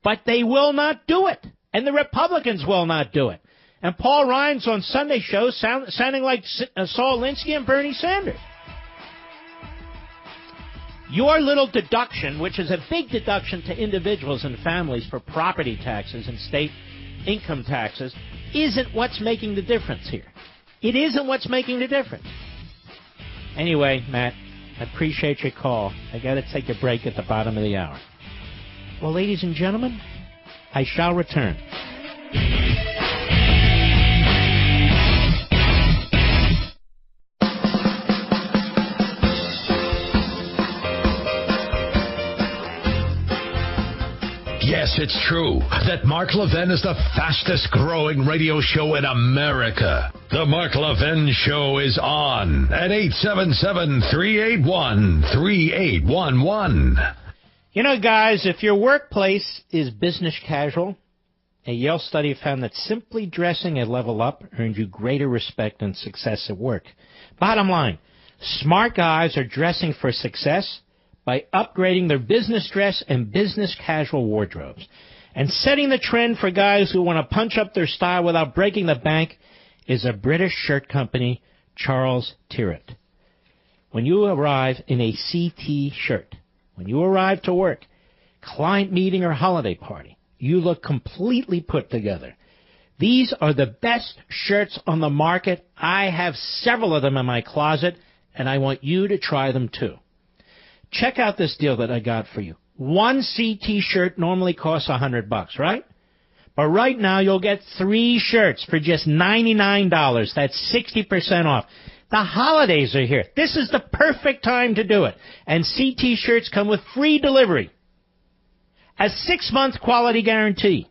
But they will not do it. And the Republicans will not do it. And Paul Ryan's on Sunday shows sounding like Saul Alinsky and Bernie Sanders. Your little deduction, which is a big deduction to individuals and families for property taxes and state income taxes, isn't what's making the difference here. It isn't what's making the difference. Anyway, Matt, I appreciate your call. I got to take a break at the bottom of the hour. Well, ladies and gentlemen, I shall return. Yes, it's true that Mark Levin is the fastest growing radio show in America. The Mark Levin Show is on at 877-381-3811. You know, guys, if your workplace is business casual, a Yale study found that simply dressing a level up earned you greater respect and success at work. Bottom line, smart guys are dressing for success by upgrading their business dress and business casual wardrobes. And setting the trend for guys who want to punch up their style without breaking the bank is a British shirt company, Charles Tyrwhitt. When you arrive in a CT shirt, when you arrive to work, client meeting or holiday party, you look completely put together. These are the best shirts on the market. I have several of them in my closet, and I want you to try them too. Check out this deal that I got for you. One CT shirt normally costs $100, right? But right now you'll get 3 shirts for just $99. That's 60% off. The holidays are here. This is the perfect time to do it. And CT shirts come with free delivery, a 6-month quality guarantee,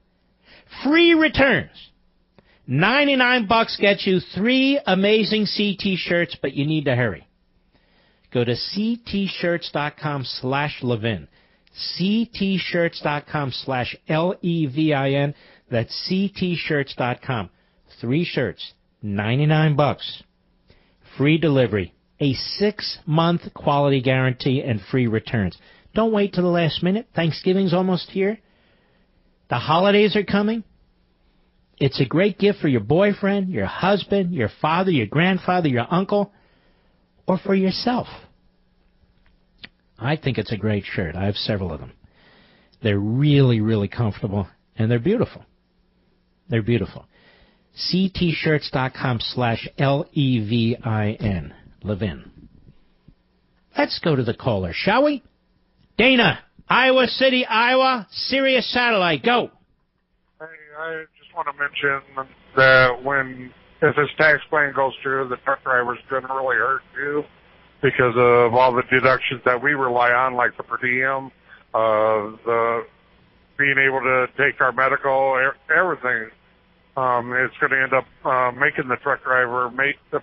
free returns. $99 gets you 3 amazing CT shirts, but you need to hurry. Go to ctshirts.com/Levin. ctshirts.com/Levin. That's ctshirts.com. 3 shirts, $99. Free delivery, a 6-month quality guarantee, and free returns. Don't wait till the last minute. Thanksgiving's almost here. The holidays are coming. It's a great gift for your boyfriend, your husband, your father, your grandfather, your uncle, or for yourself. I think it's a great shirt. I have several of them. They're really, really comfortable, and they're beautiful. They're beautiful. ctshirts.com/Levin. Levin. Let's go to the caller, shall we? Dana, Iowa City, Iowa, Sirius Satellite, go. Hey, I just want to mention that if this tax plan goes through, the truck drivers going to really hurt too because of all the deductions that we rely on, like the per diem, the being able to take our medical, everything. It's going to end up making the truck driver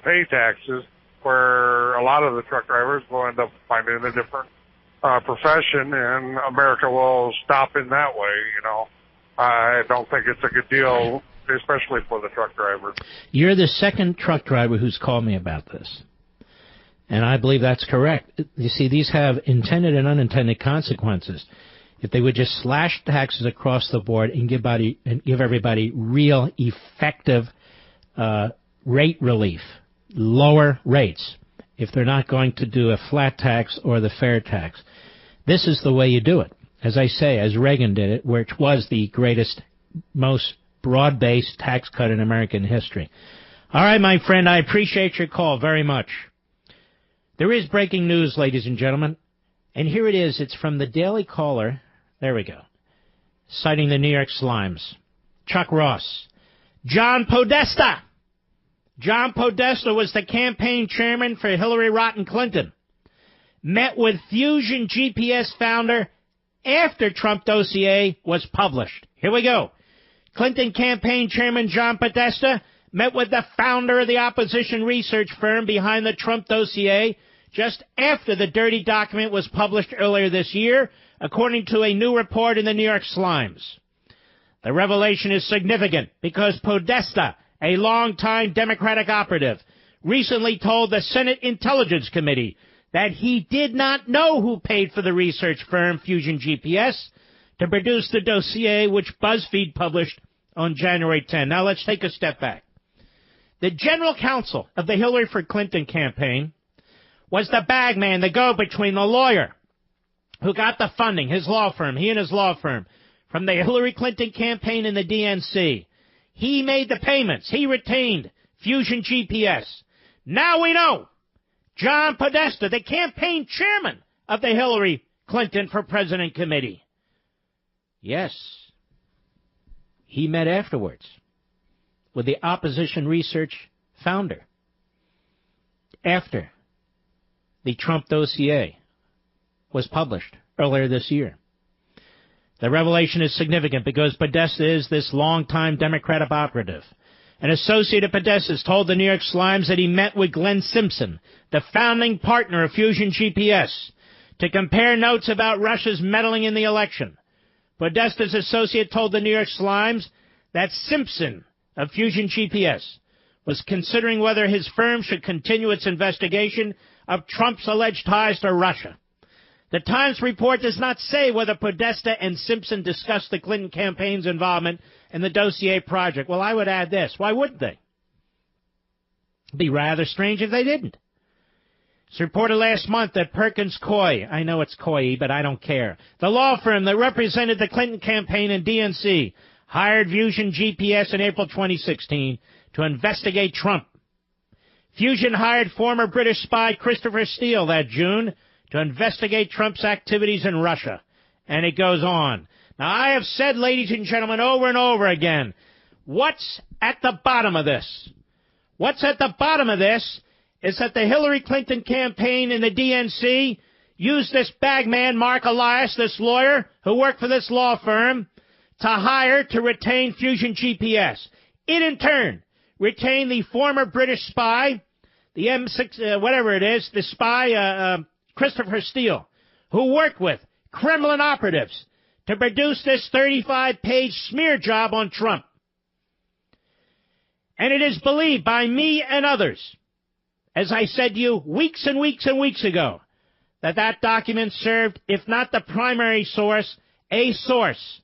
pay taxes, where a lot of the truck drivers will end up finding a different profession, and America will stop in that way, you know. I don't think it's a good deal, especially for the truck drivers. You're the second truck driver who's called me about this. And I believe that's correct. You see, these have intended and unintended consequences. If they would just slash taxes across the board and give everybody real, effective rate relief, lower rates, if they're not going to do a flat tax or the fair tax. This is the way you do it. As I say, as Reagan did it, which was the greatest, most broad-based tax cut in American history. All right, my friend, I appreciate your call very much. There is breaking news, ladies and gentlemen, and here it is. It's from the Daily Caller. There we go. Citing the New York Slimes. Chuck Ross. John Podesta. John Podesta was the campaign chairman for Hillary Rotten Clinton. Met with Fusion GPS founder after Trump dossier was published. Here we go. Clinton campaign chairman John Podesta met with the founder of the opposition research firm behind the Trump dossier just after the dirty document was published earlier this year, according to a new report in the New York Slimes. The revelation is significant because Podesta, a longtime Democratic operative, recently told the Senate Intelligence Committee that he did not know who paid for the research firm Fusion GPS to produce the dossier which BuzzFeed published on January 10. Now let's take a step back. The general counsel of the Hillary for Clinton campaign was the bagman, the go-between, the lawyer who got the funding, his law firm, he and his law firm, from the Hillary Clinton campaign and the DNC. He made the payments. He retained Fusion GPS. Now we know John Podesta, the campaign chairman of the Hillary Clinton for President Committee. Yes, he met afterwards with the opposition research founder after the Trump dossier was published earlier this year. The revelation is significant because Podesta is this longtime Democratic operative. An associate of Podesta's told the New York Slimes that he met with Glenn Simpson, the founding partner of Fusion GPS, to compare notes about Russia's meddling in the election. Podesta's associate told the New York Slimes that Simpson of Fusion GPS was considering whether his firm should continue its investigation of Trump's alleged ties to Russia. The Times report does not say whether Podesta and Simpson discussed the Clinton campaign's involvement in the dossier project. Well, I would add this. Why wouldn't they? It'd be rather strange if they didn't. It's reported last month that Perkins Coie, I know it's Coie, but I don't care, the law firm that represented the Clinton campaign and DNC, hired Fusion GPS in April 2016 to investigate Trump. Fusion hired former British spy Christopher Steele that June to investigate Trump's activities in Russia. And it goes on. Now, I have said, ladies and gentlemen, over and over again, what's at the bottom of this? What's at the bottom of this is that the Hillary Clinton campaign and the DNC used this bagman, Mark Elias, this lawyer who worked for this law firm, to retain Fusion GPS. It, in turn, retained the former British spy, the M6, whatever it is, the spy, Christopher Steele, who worked with Kremlin operatives to produce this 35-page smear job on Trump. And it is believed by me and others, as I said to you weeks and weeks and weeks ago, that that document served, if not the primary source, a source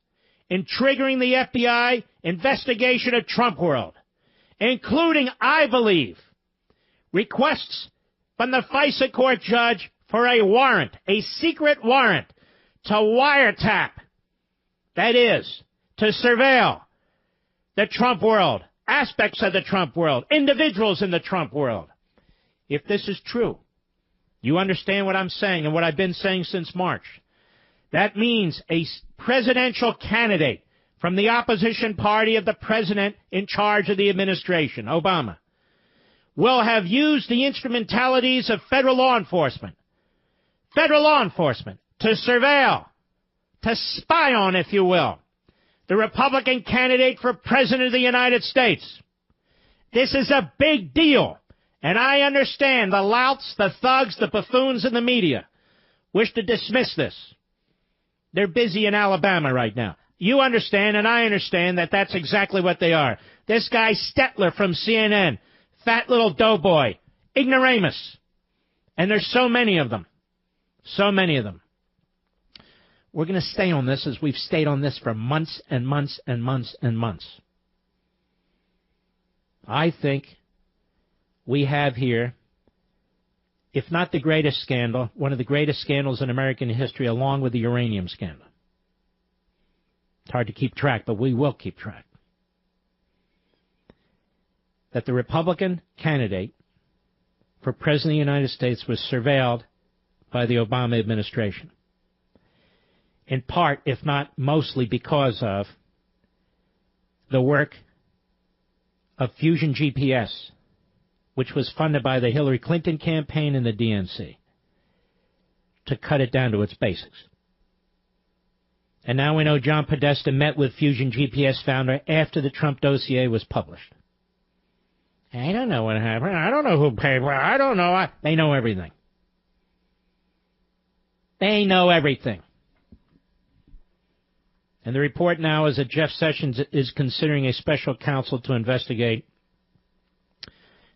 in triggering the FBI investigation of Trump World, including, I believe, requests from the FISA court judge for a warrant, a secret warrant, to wiretap, that is, to surveil the Trump world, aspects of the Trump world, individuals in the Trump world. If this is true, you understand what I'm saying and what I've been saying since March. That means a presidential candidate from the opposition party of the president in charge of the administration, Obama, will have used the instrumentalities of federal law enforcement to surveil, to spy on, if you will, the Republican candidate for president of the United States. This is a big deal. And I understand the louts, the thugs, the buffoons in the media wish to dismiss this. They're busy in Alabama right now. You understand, and I understand that that's exactly what they are. This guy Stetler from CNN, fat little doughboy, ignoramus. And there's so many of them. So many of them. We're going to stay on this as we've stayed on this for months and months and months and months. I think we have here, if not the greatest scandal, one of the greatest scandals in American history, along with the uranium scandal. It's hard to keep track, but we will keep track. That the Republican candidate for President of the United States was surveilled by the Obama administration. In part, if not mostly, because of the work of Fusion GPS, which was funded by the Hillary Clinton campaign and the DNC, to cut it down to its basics. And now we know John Podesta met with Fusion GPS founder after the Trump dossier was published. I don't know what happened. I don't know who paid for it. I don't know. They know everything. They know everything. And the report now is that Jeff Sessions is considering a special counsel to investigate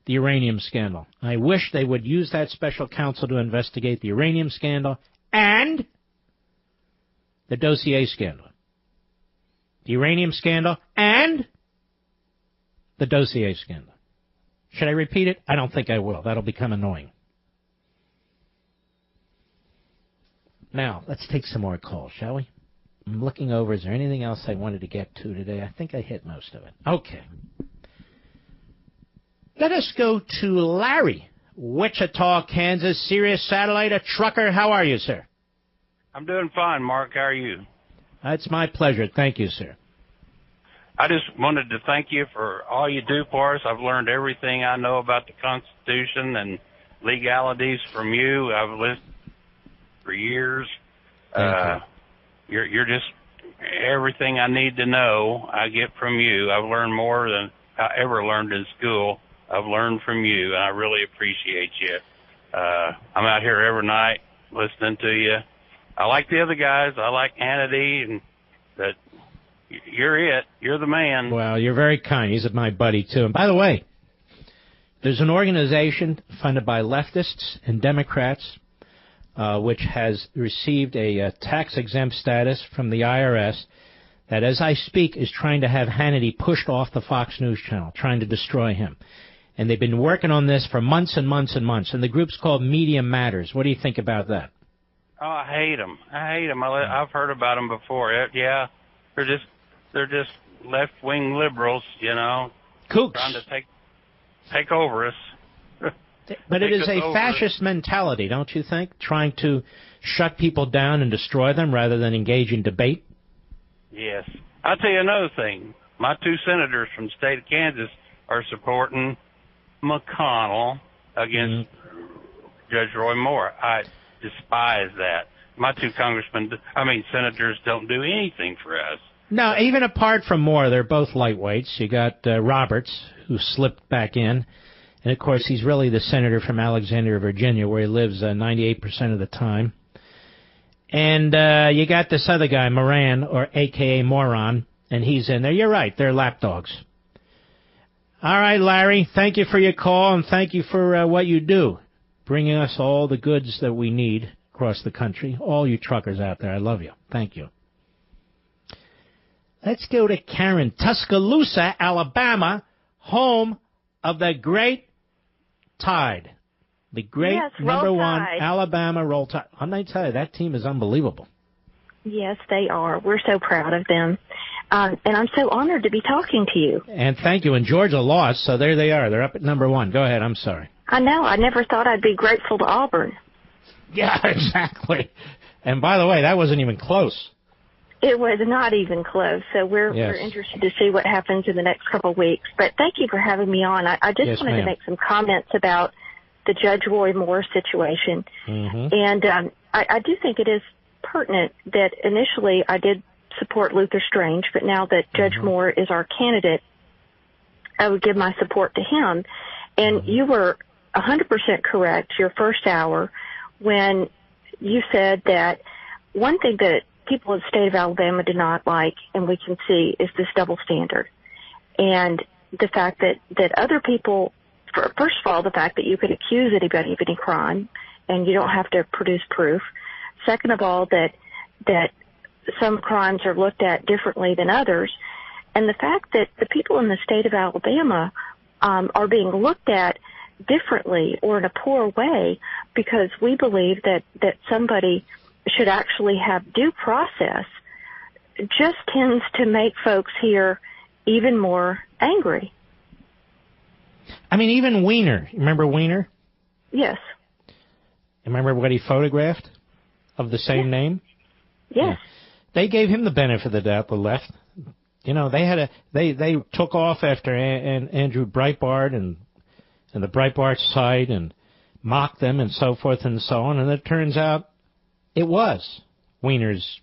the uranium scandal. I wish they would use that special counsel to investigate the uranium scandal and the dossier scandal. The uranium scandal and the dossier scandal. Should I repeat it? I don't think I will. That'll become annoying. Now, let's take some more calls, shall we? I'm looking over. Is there anything else I wanted to get to today? I think I hit most of it. Okay. Let us go to Larry, Wichita, Kansas, Sirius Satellite, a trucker. How are you, sir? I'm doing fine, Mark. How are you? It's my pleasure. Thank you, sir. I just wanted to thank you for all you do for us. I've learned everything I know about the Constitution and legalities from you. I've listened for years. Thank you. You're just everything I need to know I get from you. I've learned more than I ever learned in school. I've learned from you, and I really appreciate you. I'm out here every night listening to you. I like the other guys. I like Hannity, and that you're it. You're the man. Well, you're very kind. He's my buddy, too. And by the way, there's an organization funded by leftists and Democrats which has received a tax-exempt status from the IRS that, as I speak, is trying to have Hannity pushed off the Fox News channel, trying to destroy him. And they've been working on this for months and months and months. And the group's called Media Matters. What do you think about that? Oh, I hate them. I've heard about them before. Yeah, they're just left-wing liberals, you know, kooks, trying to take over us. But it is a fascist mentality, don't you think? Trying to shut people down and destroy them rather than engage in debate? Yes. I'll tell you another thing. My two senators from the state of Kansas are supporting McConnell against Judge Roy Moore. I despise that. My two senators don't do anything for us. No, even apart from Moore, they're both lightweights. You got Roberts, who slipped back in. And, of course, he's really the senator from Alexandria, Virginia, where he lives 98% of the time. And you got this other guy, Moran, or a.k.a. Moron, and he's in there. You're right, they're lapdogs. All right, Larry, thank you for your call, and thank you for what you do, bringing us all the goods that we need across the country. All you truckers out there, I love you. Thank you. Let's go to Karen, Tuscaloosa, Alabama, home of the Great Tide. The great number one Alabama Roll Tide. I'm going to tell you, that team is unbelievable. Yes, they are. We're so proud of them. And I'm so honored to be talking to you. And thank you. And Georgia lost, so there they are. They're up at number 1. Go ahead. I'm sorry. I know. I never thought I'd be grateful to Auburn. Yeah, exactly. And by the way, that wasn't even close. It was not even close. So we're interested to see what happens in the next couple of weeks. But thank you for having me on. I just wanted to make some comments about the Judge Roy Moore situation. Mm-hmm. And I do think it is pertinent that initially I did support Luther Strange, but now that Judge Moore is our candidate, I would give my support to him. And you were 100% correct your first hour when you said that one thing that people in the state of Alabama do not like, and we can see, is this double standard. And the fact that other people, first of all, the fact that you could accuse anybody of any crime and you don't have to produce proof. Second of all, that some crimes are looked at differently than others. And the fact that the people in the state of Alabama are being looked at differently or in a poor way because we believe that somebody should actually have due process just tends to make folks here even more angry. I mean, even Weiner. Remember Weiner? Yes. Remember what he photographed of the same name? Yes. Yeah. They gave him the benefit of the doubt, the left. You know, they took off after Andrew Breitbart and the Breitbart site and mocked them and so forth and so on, and it turns out it was Weiner's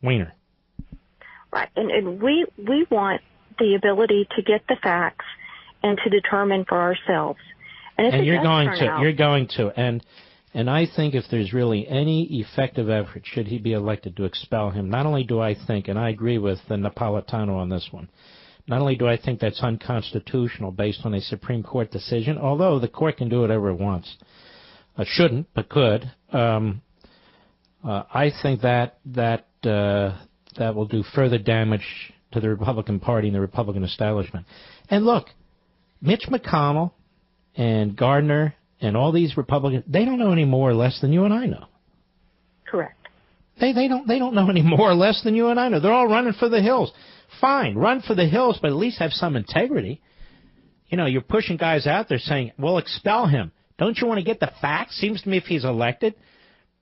Weiner. Right, and we want the ability to get the facts and to determine for ourselves. And you're going to. And I think if there's really any effective effort, should he be elected, to expel him, not only do I think, and I agree with Napolitano on this one, not only do I think that's unconstitutional based on a Supreme Court decision, although the court can do whatever it wants. Shouldn't, but could. I think that will do further damage to the Republican Party and the Republican establishment. And look, Mitch McConnell and Gardner and all these Republicans, they don't know any more or less than you and I know. Correct. They don't know any more or less than you and I know. They're all running for the hills. Fine, run for the hills, but at least have some integrity. You know, you're pushing guys out there saying, well, expel him. Don't you want to get the facts? Seems to me if he's elected,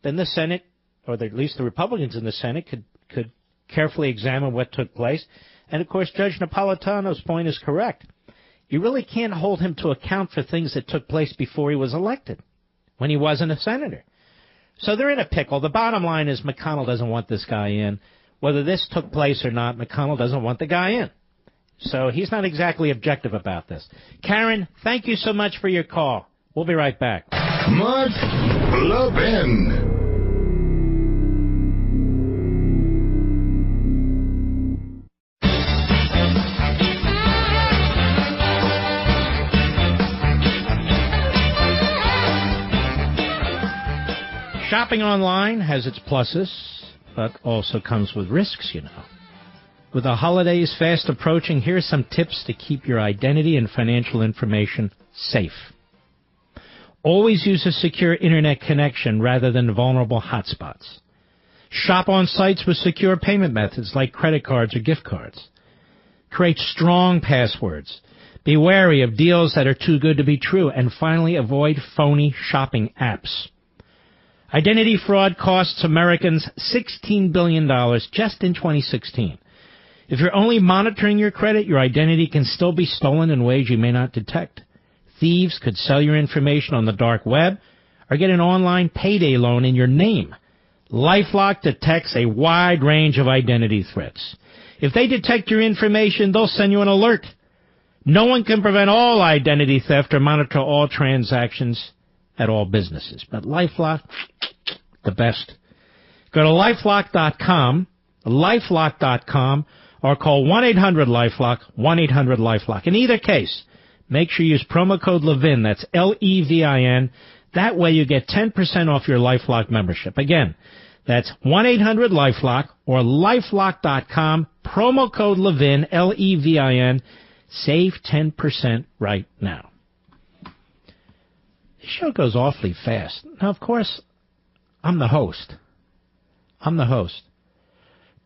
then the Senate, or at least the Republicans in the Senate, could carefully examine what took place. And, of course, Judge Napolitano's point is correct. You really can't hold him to account for things that took place before he was elected, when he wasn't a senator. So they're in a pickle. The bottom line is McConnell doesn't want this guy in. Whether this took place or not, McConnell doesn't want the guy in. So he's not exactly objective about this. Karen, thank you so much for your call. We'll be right back. Mark Levin. Shopping online has its pluses, but also comes with risks, you know. With the holidays fast approaching, here's some tips to keep your identity and financial information safe. Always use a secure internet connection rather than vulnerable hotspots. Shop on sites with secure payment methods like credit cards or gift cards. Create strong passwords. Be wary of deals that are too good to be true. And finally, avoid phony shopping apps. Identity fraud costs Americans $16 billion just in 2016. If you're only monitoring your credit, your identity can still be stolen in ways you may not detect. Thieves could sell your information on the dark web or get an online payday loan in your name. LifeLock detects a wide range of identity threats. If they detect your information, they'll send you an alert. No one can prevent all identity theft or monitor all transactions at all businesses. But LifeLock, the best. Go to LifeLock.com, LifeLock.com, or call 1-800-LifeLock, 1-800-LifeLock. In either case, make sure you use promo code Levin, that's Levin. That way you get 10% off your LifeLock membership. Again, that's 1-800-LifeLock or LifeLock.com, promo code Levin, Levin. Save 10% right now. The show goes awfully fast. Now, of course, I'm the host.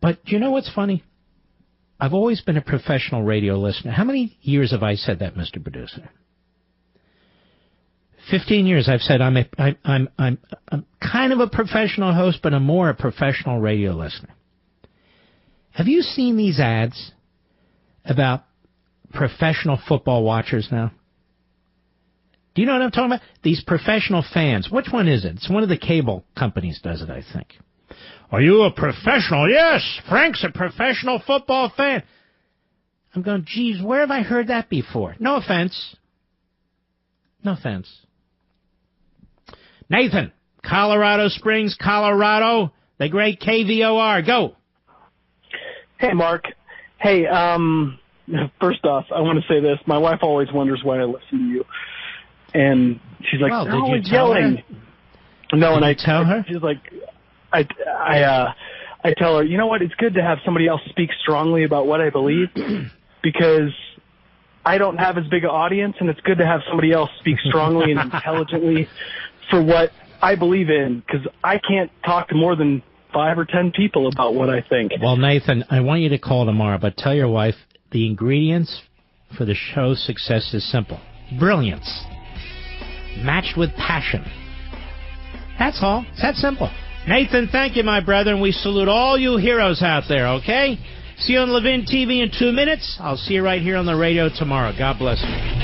But do you know what's funny? I've always been a professional radio listener. How many years have I said that, Mr. Producer? 15 years I've said I'm kind of a professional host, but I'm more a professional radio listener. Have you seen these ads about professional football watchers now? Do you know what I'm talking about? These professional fans. Which one is it? It's one of the cable companies does it, I think. Are you a professional? Yes, Frank's a professional football fan. I'm going, geez, where have I heard that before? No offense. No offense. Nathan, Colorado Springs, Colorado, the great KVOR. Go. Hey, Mark. Hey, first off, I want to say this. My wife always wonders why I listen to you. And she's like, well, they're always did you tell yelling. Her? No, did and I tell her? She's like, I tell her, you know what? It's good to have somebody else speak strongly about what I believe because I don't have as big an audience, and it's good to have somebody else speak strongly and intelligently for what I believe in, because I can't talk to more than 5 or 10 people about what I think. Well, Nathan, I want you to call tomorrow, but tell your wife the ingredients for the show's success is simple. Brilliance. Matched with passion. That's all. It's that simple. Nathan, thank you, my brother, and we salute all you heroes out there, okay? See you on Levin TV in 2 minutes. I'll see you right here on the radio tomorrow. God bless you.